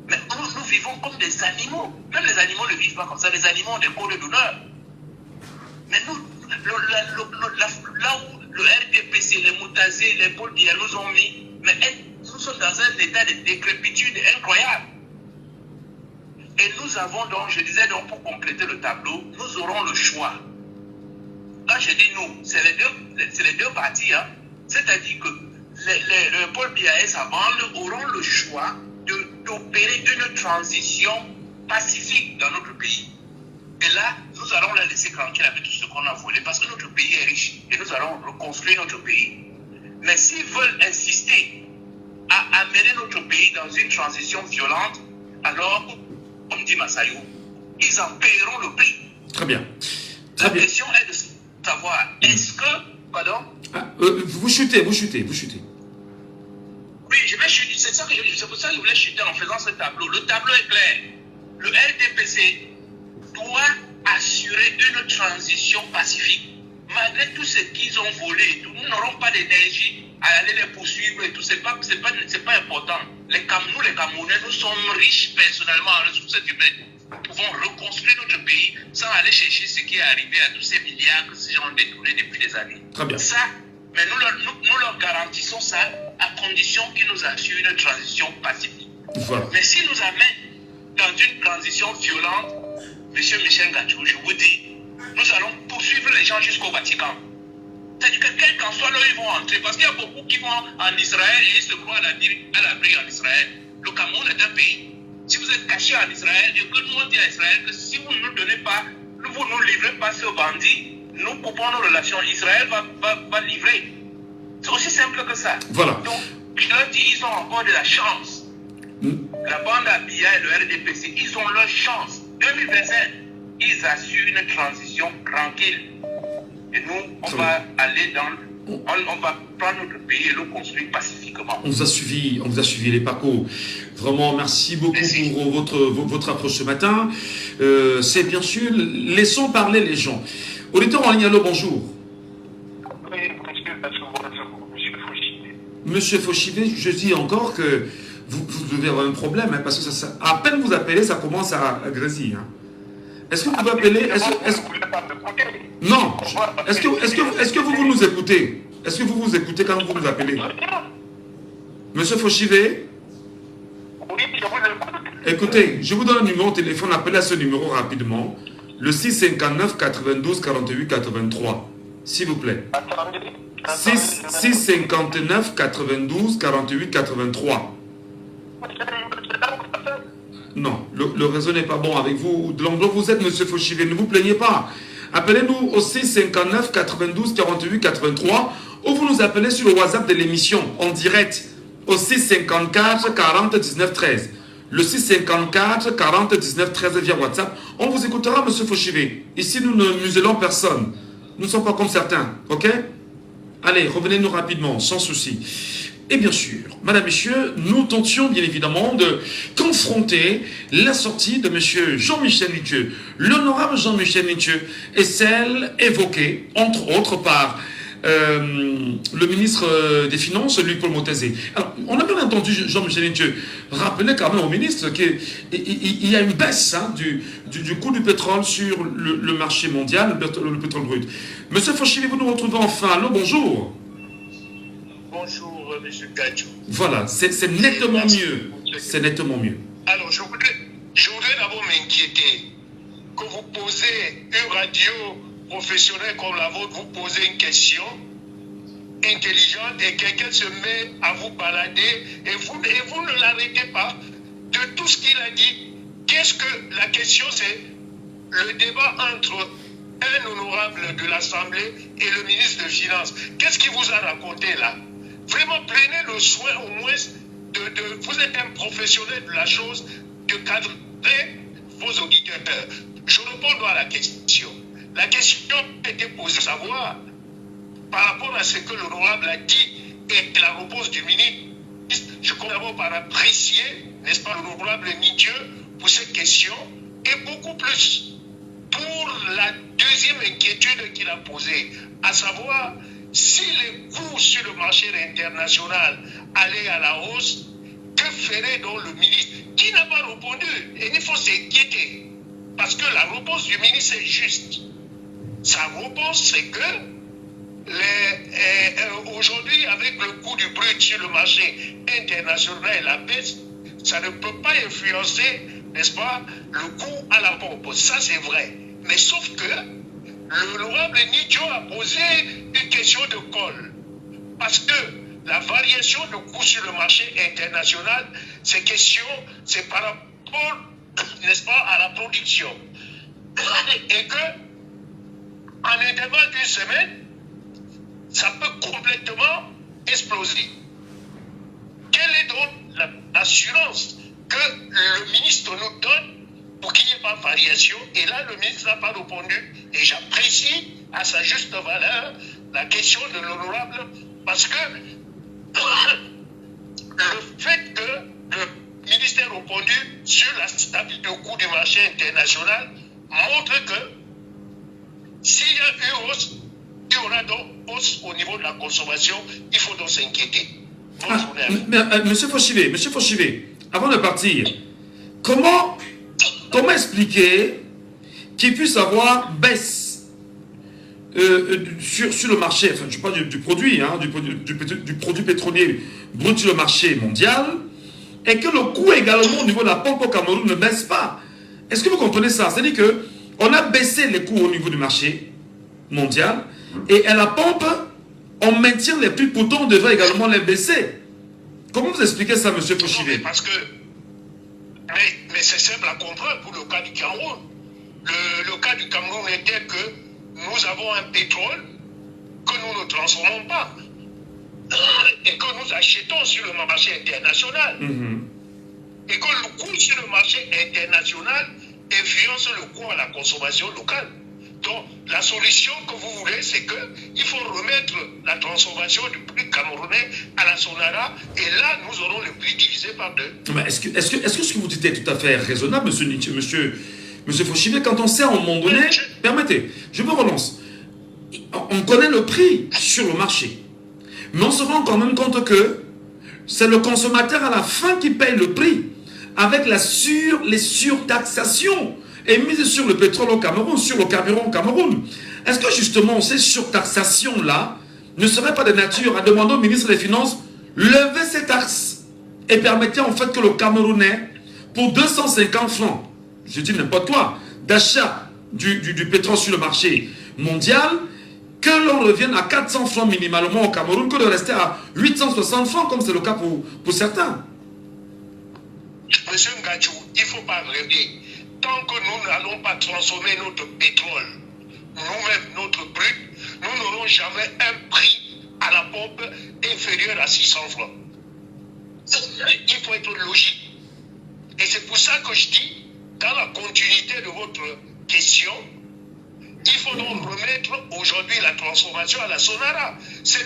Mais nous vivons comme des animaux. Même les animaux ne vivent pas comme ça. Les animaux ont des codes d'honneur. Mais nous, là où le RDPC, les Moutazé, les Paul Biya nous ont mis, mais nous sommes dans un état de décrépitude incroyable. Et nous avons donc, je disais donc pour compléter le tableau, nous aurons le choix. Quand je dis nous, c'est les deux parties. Hein. C'est-à-dire que le Paul Biya et sa bande auront le choix d'opérer une transition pacifique dans notre pays. Et là, nous allons la laisser tranquille avec tout ce qu'on a volé parce que notre pays est riche et nous allons reconstruire notre pays. Mais s'ils veulent insister à amener notre pays dans une transition violente, alors, comme dit Massayou, ils en paieront le prix. Très bien. La question est de savoir, est-ce que... Pardon? Vous chutez. Oui, je vais chuter. C'est pour ça que je voulais chuter en faisant ce tableau. Le tableau est clair. Le RDPC doit assurer une transition pacifique. Malgré tout ce qu'ils ont volé, nous n'aurons pas d'énergie à aller les poursuivre et tout. C'est pas important. Nous, les Camerounais, nous sommes riches personnellement en ressources humaines. Nous pouvons reconstruire notre pays sans aller chercher ce qui est arrivé à tous ces milliards que ces gens ont détournés depuis des années. Très bien. Ça, mais nous leur garantissons ça à condition qu'ils nous assurent une transition pacifique. Voilà. Mais s'ils nous amènent dans une transition violente, Monsieur Michel Gadjouf, je vous dis, nous allons poursuivre les gens jusqu'au Vatican. C'est-à-dire que quel qu'en soit là, ils vont entrer. Parce qu'il y a beaucoup qui vont en Israël et ils se croient à l'abri en Israël. Le Cameroun est un pays. Si vous êtes caché en Israël et que le monde dit à Israël que si vous ne nous donnez pas, vous ne nous livrez pas ce bandit, nous coupons nos relations. Israël va livrer. C'est aussi simple que ça. Voilà. Donc, je leur dis, ils ont encore de la chance. La bande ABIA et le RDPC, ils ont leur chance. 2025, ils assurent une transition tranquille. Et nous, on va aller on va prendre notre pays et le construire pacifiquement. On vous a suivi les Paco. Vraiment, merci beaucoup pour votre approche ce matin. C'est bien sûr, laissons parler les gens. Auditeur en ligne, allô, bonjour. Oui, monsieur Fauchivé. Monsieur Fauchivé, je dis encore que vous devez avoir un problème, hein, parce que à peine vous appelez, ça commence à grésiller. Hein. Est-ce que vous pouvez appeler Non. Est-ce que vous nous écoutez? Est-ce que vous écoutez quand vous nous appelez? Monsieur Fauchivé? Oui, je vous écoute. Écoutez, je vous donne un numéro de téléphone, appelez à ce numéro rapidement. Le 659 92 48 83. S'il vous plaît. Attendez. 659 92 48 83. Non, le réseau n'est pas bon avec vous. De l'endroit où vous êtes, monsieur Fauchivé, ne vous plaignez pas. Appelez-nous au 659 92 48 83 ou vous nous appelez sur le WhatsApp de l'émission en direct au 654 40 19 13. Le 654 40 19 13 via WhatsApp. On vous écoutera, monsieur Fauchivé. Ici, nous ne muselons personne. Nous ne sommes pas comme certains, ok? Allez, revenez-nous rapidement, sans souci. Et bien sûr, madame, messieurs, nous tentions bien évidemment de confronter la sortie de monsieur Jean-Michel Nitieux. L'honorable Jean-Michel Nitieux est celle évoquée, entre autres, par le ministre des Finances, Luc-Paul Motazé. Alors, on a bien entendu Jean-Michel Nitieux rappeler quand même au ministre qu'il y a une baisse du coût du pétrole sur le marché mondial, le pétrole brut. Monsieur Fauchivé, vous nous retrouvez enfin. Allô, bonjour. Bonjour, monsieur Gadjou. Voilà, c'est nettement mieux. C'est nettement mieux. Alors, je voudrais d'abord m'inquiéter que vous posez une radio professionnelle comme la vôtre, vous posez une question intelligente et quelqu'un se met à vous balader et vous ne l'arrêtez pas de tout ce qu'il a dit. Qu'est-ce que la question, c'est le débat entre un honorable de l'Assemblée et le ministre des Finances. Qu'est-ce qu'il vous a raconté là? Vraiment, prenez le soin au moins vous êtes un professionnel de la chose, de cadrer vos auditeurs. Je réponds à la question. La question a été posée, savoir, par rapport à ce que l'honorable a dit et la réponse du ministre, je commence d'abord par apprécier, n'est-ce pas, l'honorable Nitieux pour cette question et beaucoup plus pour la deuxième inquiétude qu'il a posée, à savoir si les coûts sur le marché international allaient à la hausse, que ferait donc le ministre qui n'a pas répondu? Et il faut s'inquiéter parce que la réponse du ministre est juste. Sa réponse, c'est que aujourd'hui, avec le coût du brut sur le marché international et la baisse, ça ne peut pas influencer, n'est-ce pas, le coût à la pompe. Ça, c'est vrai. Mais sauf que l'honorable Nitieux a posé une question de colle. Parce que la variation de coûts sur le marché international, c'est par rapport, n'est-ce pas, à la production. Et que, en intervalle d'une semaine, ça peut complètement exploser. Quelle est donc l'assurance que le ministre nous donne pour qu'il n'y ait pas de variation? Et là, le ministre n'a pas répondu. Et j'apprécie à sa juste valeur la question de l'honorable parce que le fait que le ministère ait répondu sur la stabilité au coût du marché international montre que s'il y a une hausse, il y aura donc hausse au niveau de la consommation. Il faut donc s'inquiéter. Monsieur Fauchivé, avant de partir, comment expliquer qu'il puisse avoir baisse sur le marché, enfin je parle du produit, hein, du produit pétrolier brut sur le marché mondial, et que le coût également au niveau de la pompe au Cameroun ne baisse pas? Est-ce que vous comprenez ça? C'est-à-dire que on a baissé les coûts au niveau du marché mondial, et à la pompe, on maintient les prix, pourtant on devrait également les baisser. Comment vous expliquez ça, M. Fauchivé? Parce que, mais c'est simple à comprendre pour le cas du Cameroun. Le cas du Cameroun était que nous avons un pétrole que nous ne transformons pas et que nous achetons sur le marché international. Et que le coût sur le marché international influence le coût à la consommation locale. Donc, la solution que vous voulez, c'est qu'il faut remettre la transformation du prix camerounais à la Sonara, et là, nous aurons le prix divisé par 2. Mais est-ce que ce que vous dites est tout à fait raisonnable, monsieur Fauchivé, quand on sait à un moment donné... Permettez, je me relance. On connaît le prix sur le marché, mais on se rend quand même compte que c'est le consommateur à la fin qui paye le prix, avec les surtaxations émises sur le pétrole au Cameroun, sur le carburant au Cameroun. Est-ce que justement ces surtaxations-là ne seraient pas de nature à demander au ministre des Finances lever ces taxes et permettre en fait que le Camerounais, pour 250 francs, je dis n'importe quoi, d'achat du pétrole sur le marché mondial, que l'on revienne à 400 francs minimalement au Cameroun, que de rester à 860 francs, comme c'est le cas pour certains. Monsieur Ngachou, il ne faut pas rêver. Tant que nous n'allons pas transformer notre pétrole, nous-mêmes, notre brut, nous n'aurons jamais un prix à la pompe inférieur à 600 francs. Il faut être logique. Et c'est pour ça que je dis, dans la continuité de votre question, il faut donc remettre aujourd'hui la transformation à la Sonara. C'est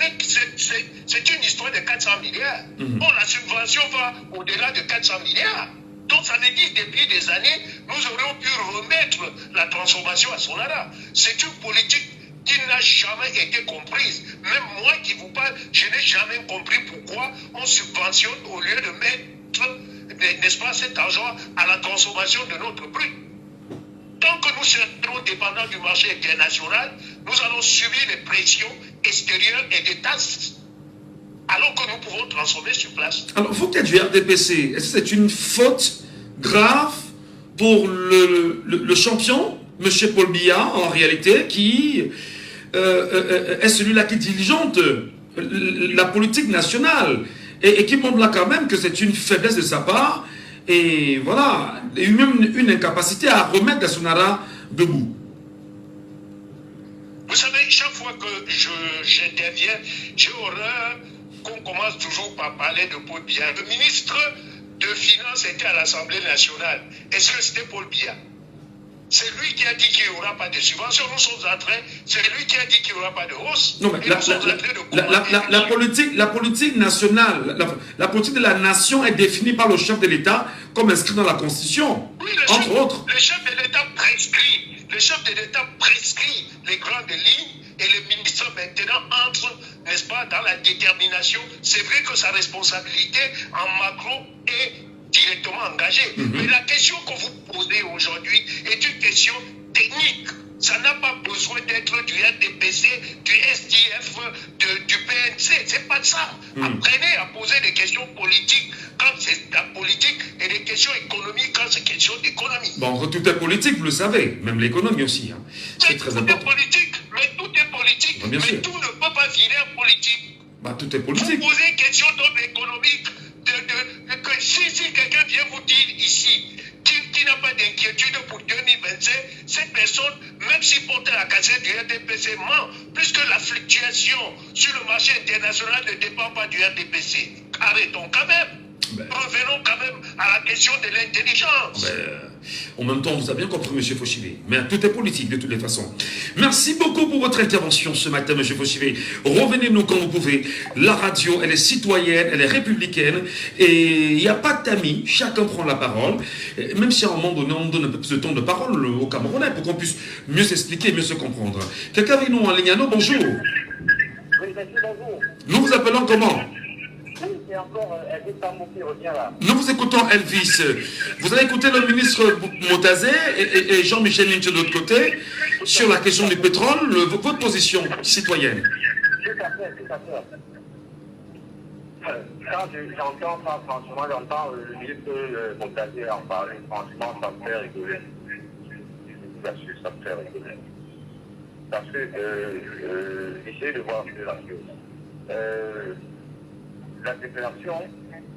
une histoire de 400 milliards. Bon, la subvention va au-delà de 400 milliards. Donc ça veut dire que depuis des années, nous aurions pu remettre la transformation à Sonara. C'est une politique qui n'a jamais été comprise. Même moi qui vous parle, je n'ai jamais compris pourquoi on subventionne au lieu de mettre, n'est-ce pas, cet argent à la transformation de notre brut. Tant que nous serons dépendants du marché international, nous allons subir les pressions extérieures et des taxes, alors que nous pouvons transformer sur place. Alors, vous qui êtes du RDPC, est-ce que c'est une faute grave pour le champion, M. Paul Biya, en réalité, qui est celui-là qui diligente la politique nationale et qui montre là quand même que c'est une faiblesse de sa part et voilà, et même une incapacité à remettre la Sonara debout. Vous savez, chaque fois que j'interviens, j'ai horreur qu'on commence toujours par parler de Paul Biya. Le ministre de Finances était à l'Assemblée nationale. Est-ce que c'était Paul Biya? C'est lui qui a dit qu'il n'y aura pas de subvention. Nous sommes en train, c'est lui qui a dit qu'il n'y aura pas de hausse. Non, mais la politique nationale, la politique de la nation est définie par le chef de l'État comme inscrit dans la Constitution, oui, entre autres. Le chef de l'État prescrit les grandes lignes et le ministre maintenant entre, n'est-ce pas, dans la détermination. C'est vrai que sa responsabilité en macro est directement engagée. Mais la question que vous posez aujourd'hui est une question technique. Ça n'a pas besoin d'être du RDPC, du SDF, du PNC. C'est pas ça. Apprenez à poser des questions politiques quand c'est la politique et des questions économiques quand c'est question d'économie. Bon, tout est politique, vous le savez. Même l'économie aussi. Hein. C'est très important. Tout est politique. Mais tout est politique. Bien sûr. Tout ne peut pas virer politique. Bah, tout est politique. Vous posez une question d'ordre économique. Que si quelqu'un vient vous dire ici qui n'a pas d'inquiétude pour 2025, cette personne, même si porte la cassette du RDPC, ment, puisque la fluctuation sur le marché international ne dépend pas du RDPC. Arrêtons quand même. Revenons quand même à la question de l'intelligence. En même temps, vous avez bien compris, M. Fauchivé. Mais tout est politique, de toutes les façons. Merci beaucoup pour votre intervention ce matin, M. Fauchivé. Revenez-nous quand vous pouvez. La radio, elle est citoyenne, elle est républicaine. Et il n'y a pas d'amis. Chacun prend la parole. Même si à un moment donné, on donne un peu plus de temps de parole aux Camerounais pour qu'on puisse mieux s'expliquer et mieux se comprendre. Quelqu'un avec nous en ligne? Allô, bonjour. Oui, monsieur, bonjour. Nous vous appelons comment? C'est encore Elvis Tamou qui revient là. Nous vous écoutons, Elvis. Vous allez écouter le ministre Motazé et Jean-Michel Lynch de l'autre côté sur la question du pétrole, votre position citoyenne. Tout à fait. Quand j'entends ça, franchement, j'entends le ministre Motazé en parler, franchement, ça me fait rigoler. Ça me fait rigoler. parce que essayez de voir un peu la chose. La déclaration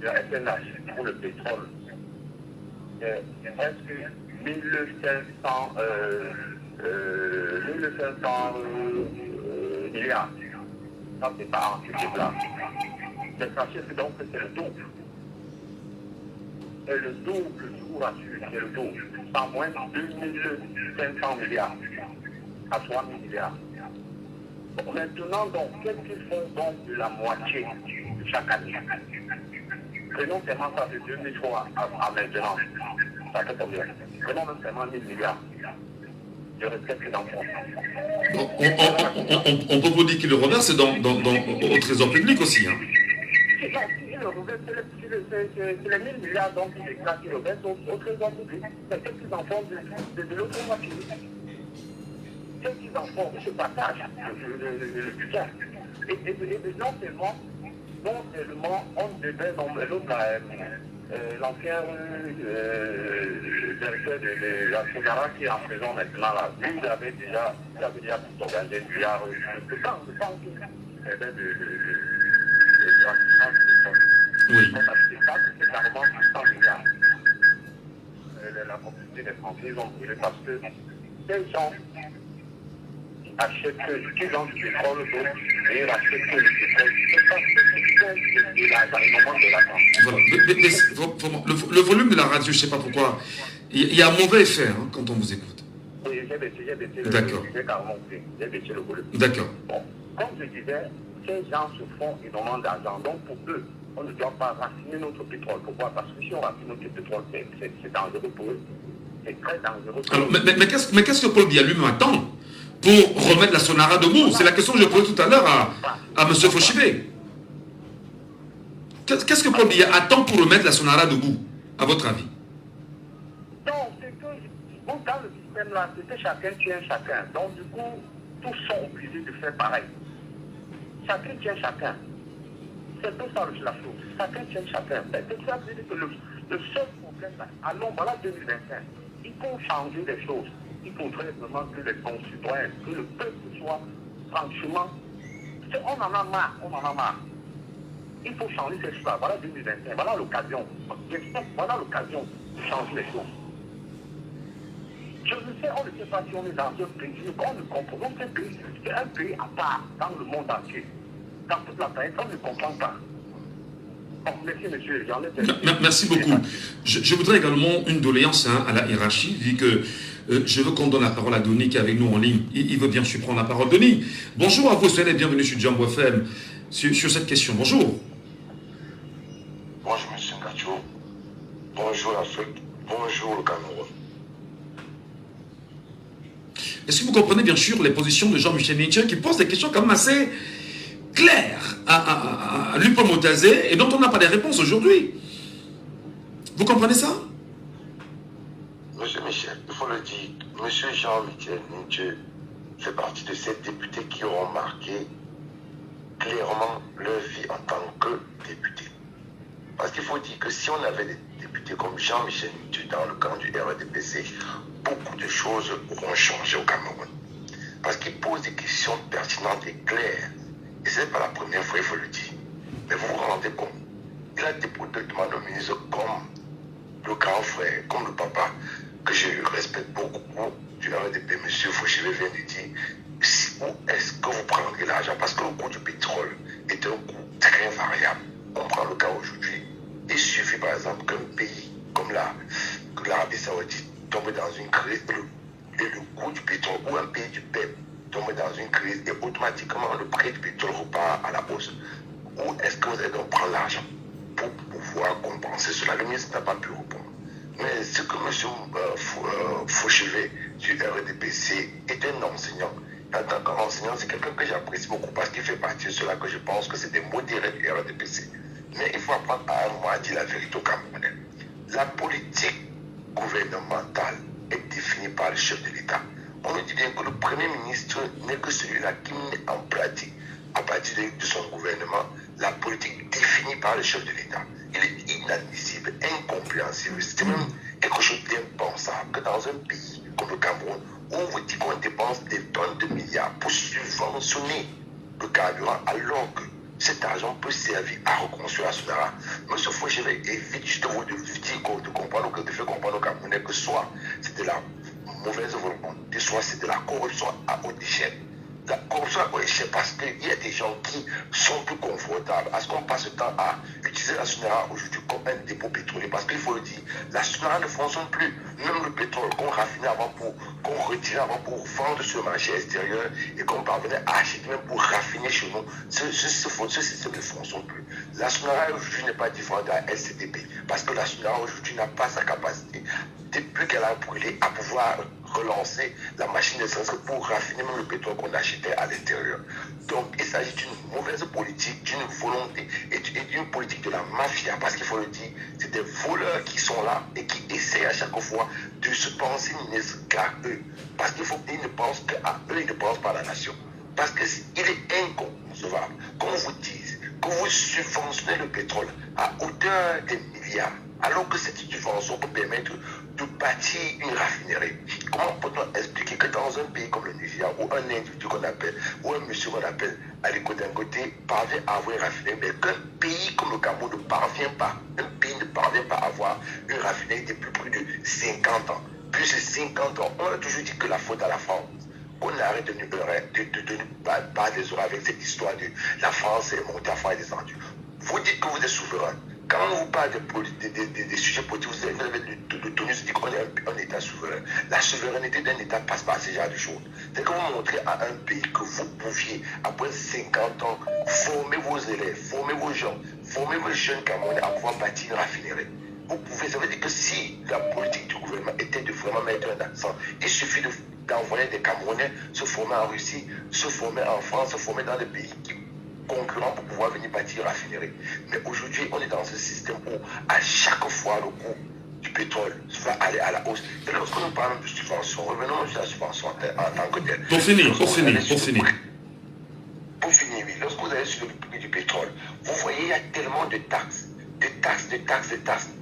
de la FNH pour le pétrole est presque 1500 milliards. Ça, c'est pas un sujet plat. Mais sachez que donc c'est le double. Et le double tout là-dessus, c'est le double. Pas moins de 2500 milliards à 3000 milliards. Bon, maintenant, donc, qu'est-ce qu'ils font donc de la moitié de chaque année? Prenons seulement ça de 2003 à maintenant. Ça fait combien? Prenons même seulement 1000 milliards. Je respecte les enfants. On peut vous dire qu'il le reverse au trésor public aussi. Hein. C'est les 1000 milliards donc qui déclarent qu'ils reversent au trésor public. C'est ce qu'ils en font de l'autre moitié. Qu'est-ce qu'ils en font? Ils se partagent le budget. Et non seulement on devait nommer l'ancien directeur de la Sonara qui est en prison maintenant là. Lui, il avait déjà organisé le milliard. Le temps oui. C'est carrément 100 milliards. La propriété des Français, ils ont brûlé parce que ces gens achètent qu'ils ont du pétrole et ils achètent que le pétrole. C'est parce que c'est l'arrêtement de la France. Voilà. Le volume de la radio, je ne sais pas pourquoi, il y a un mauvais effet hein, quand on vous écoute. Oui, j'ai baissé le D'accord. J'ai baissé le volume. D'accord. Bon, comme je disais, ces gens se font énormément d'argent. Donc pour eux, on ne doit pas raffiner notre pétrole. Pourquoi? Parce que si on raffine notre pétrole, c'est dangereux pour eux. C'est très dangereux pour eux. Alors, mais qu'est-ce que Paul Biya lui-même attend pour remettre la Sonara debout? C'est la question que je posais tout à l'heure à M. Fauchivé. Qu'est-ce que Paul Biya attend pour remettre la Sonara debout, à votre avis? Non, c'est que bon, dans le système là, c'était chacun tient chacun. Donc du coup, tous sont obligés de faire pareil. Chacun tient chacun. C'est tout ça la chose. Chacun tient chacun. C'est ça veut dire que le seul problème, allons, voilà 2025. Il faut changer les choses. Il faudrait vraiment que les concitoyens, que le peuple soit franchement. On en a marre. Il faut changer ces choses. Voilà 2025. Voilà l'occasion. Voilà l'occasion de changer les choses. Je ne sais, on ne sait pas si on est dans un pays, on ne comprend pas. C'est un pays à part dans le monde entier. Dans toute la planète, on ne comprend pas. Bon, merci, monsieur. Merci beaucoup. Je voudrais également une doléance à la hiérarchie, vu que je veux qu'on donne la parole à Denis qui est avec nous en ligne. Il veut bien sûr prendre la parole. Denis, bonjour à vous, soyez les bienvenus sur Jambo FM sur cette question. Bonjour. Bonjour, monsieur Ngacho. Bonjour l'Afrique. Bonjour le Cameroun. Est-ce que vous comprenez bien sûr les positions de Jean-Michel Nietzsche qui pose des questions quand même assez claires à Lupo Motazé et dont on n'a pas de réponse aujourd'hui? Vous comprenez ça? Monsieur Michel, il faut le dire, monsieur Jean-Michel Nietzsche fait partie de ces députés qui auront marqué clairement leur vie en tant que député. Parce qu'il faut dire que si on avait des députés comme Jean-Michel Nietzsche dans le camp du RDPC, beaucoup de choses auront changé au Cameroun. Parce qu'il pose des questions pertinentes et claires. Et ce n'est pas la première fois, il faut le dire. Mais vous vous rendez compte, il a déposé des demandes au ministre comme le grand frère, comme le papa, que je respecte beaucoup du RDP, M. Fauchivé vient de dire, où est-ce que vous prendrez l'argent? Parce que le coût du pétrole est un coût très variable. On prend le cas aujourd'hui. Il suffit par exemple qu'un pays comme l'Arabie Saoudite tombe dans une crise et le coût du pétrole, ou un pays du PEP tombe dans une crise et automatiquement le prix du pétrole repart à la hausse. Où est-ce que vous allez donc prendre l'argent pour pouvoir compenser cela? Le ministre n'a pas pu répondre. Mais ce que M. Fauchivé du RDPC est un enseignant. En tant qu'enseignant, c'est quelqu'un que j'apprécie beaucoup parce qu'il fait partie de cela que je pense que c'est des modérés du RDPC. Mais il faut apprendre à un moment à dire la vérité au Camerounais. La politique gouvernementale est définie par le chef de l'État. On nous dit bien que le Premier ministre n'est que celui-là qui met en pratique, à partir de son gouvernement, la politique définie par le chef de l'État. Il est inadmissible, incompréhensible. C'est même quelque chose d'impensable que dans un pays comme le Cameroun, où on vous dit qu'on dépense des tonnes de milliards pour subventionner le carburant alors que cet argent peut servir à reconstruire la Sonara. Monsieur Fouché évite juste de vous dire, de comprendre, de faire comprendre aux Camerounais que soit c'est de la mauvaise volonté, soit c'est de la corruption à haute échelle. La corruption à haute échelle parce qu'il y a des gens qui sont plus confortables. À ce qu'on passe le temps à utiliser la Sonara aujourd'hui comme un dépôt pétrolier, parce qu'il faut le dire, la Sonara ne fonctionne plus. Même le pétrole qu'on raffinait avant qu'on retirait avant pour vendre sur le marché extérieur et qu'on parvenait à acheter même pour raffiner chez nous, ce système ne fonctionne plus. La Sonara aujourd'hui n'est pas différente de la LCDP parce que la Sonara aujourd'hui n'a pas sa capacité, depuis qu'elle a brûlé, à pouvoir relancer la machine d'essence pour raffiner même le pétrole qu'on achetait à l'intérieur. Donc il s'agit d'une mauvaise politique, d'une volonté et d'une politique de la mafia, parce qu'il faut le dire, c'est des voleurs qui sont là et qui essayent à chaque fois de se penser ministres qu'à eux, parce qu'ils ne pensent qu'à eux, ils ne pensent pas à la nation. Parce qu'il est inconcevable qu'on vous dise que vous subventionnez le pétrole à hauteur des milliards, alors que cette subvention peut permettre de bâtir une raffinerie. Comment peut-on expliquer que dans un pays comme le Nigeria, où un individu qu'on appelle, ou un monsieur qu'on appelle Aliko Dangote parvient à avoir une raffinerie, mais qu'un pays comme le Cameroun ne parvient pas, à avoir une raffinerie depuis plus de 50 ans. Plus de 50 ans, on a toujours dit que la faute à la France. On arrête de nous parler des oreilles avec cette histoire de la France est montée, la France est descendue. Vous dites que vous êtes souverain. Quand on vous parle des sujets politiques, vous avez le tonus dit qu'on est un État souverain. La souveraineté d'un État passe par ce genre de choses. C'est que vous montrez à un pays que vous pouviez, après 50 ans, former vos élèves, former vos gens, former vos jeunes Camerounais à pouvoir bâtir une raffinerie. Vous pouvez, ça veut dire que si la politique du gouvernement était de vraiment mettre un accent, il suffit d'envoyer des Camerounais se former en Russie, se former en France, se former dans des pays concurrents pour pouvoir venir bâtir la raffinerie. Mais aujourd'hui, on est dans ce système où à chaque fois le coût du pétrole va aller à la hausse. Et lorsque nous parlons de subvention, revenons sur la subvention en tant que telle. Pour finir. Oui. Lorsque vous allez sur le prix du pétrole, vous voyez, il y a tellement de taxes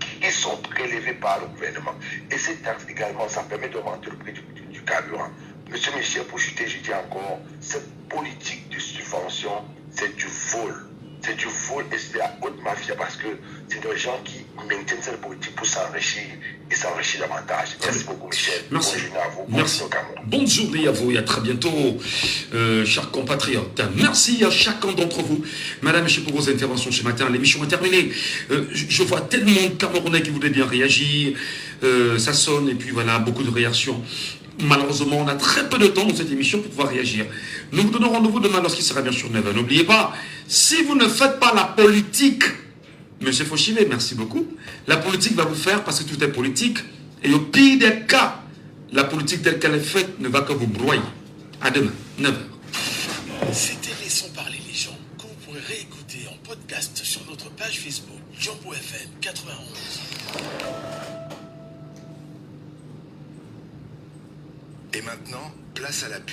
qui sont prélevées par le gouvernement. Et ces taxes également, ça permet d'augmenter le prix du carburant. Monsieur Michel, pour chuter, je dis encore, cette politique de subvention, c'est du vol. C'est du vol et c'est la haute mafia parce que c'est des gens qui maintiennent cette politique pour s'enrichir et s'enrichir davantage. Merci beaucoup, Michel. Merci. Bonne journée à vous. Merci. Bonne journée à vous et à très bientôt, chers compatriotes. Merci à chacun d'entre vous. Madame, Monsieur, pour vos interventions ce matin. L'émission est terminée. Je vois tellement de Camerounais qui voulaient bien réagir. Ça sonne et puis voilà, beaucoup de réactions. Malheureusement, on a très peu de temps dans cette émission pour pouvoir réagir. Nous vous donnons rendez-vous demain lorsqu'il sera bien sûr 9h. N'oubliez pas, si vous ne faites pas la politique, Monsieur Fauchivé, merci beaucoup, la politique va vous faire parce que tout est politique. Et au pire des cas, la politique telle qu'elle est faite ne va que vous broyer. À demain, 9h. C'était Laissons parler les gens, que vous pourrez réécouter en podcast sur notre page Facebook, Jumbo FM 91. Et maintenant, place à la pub.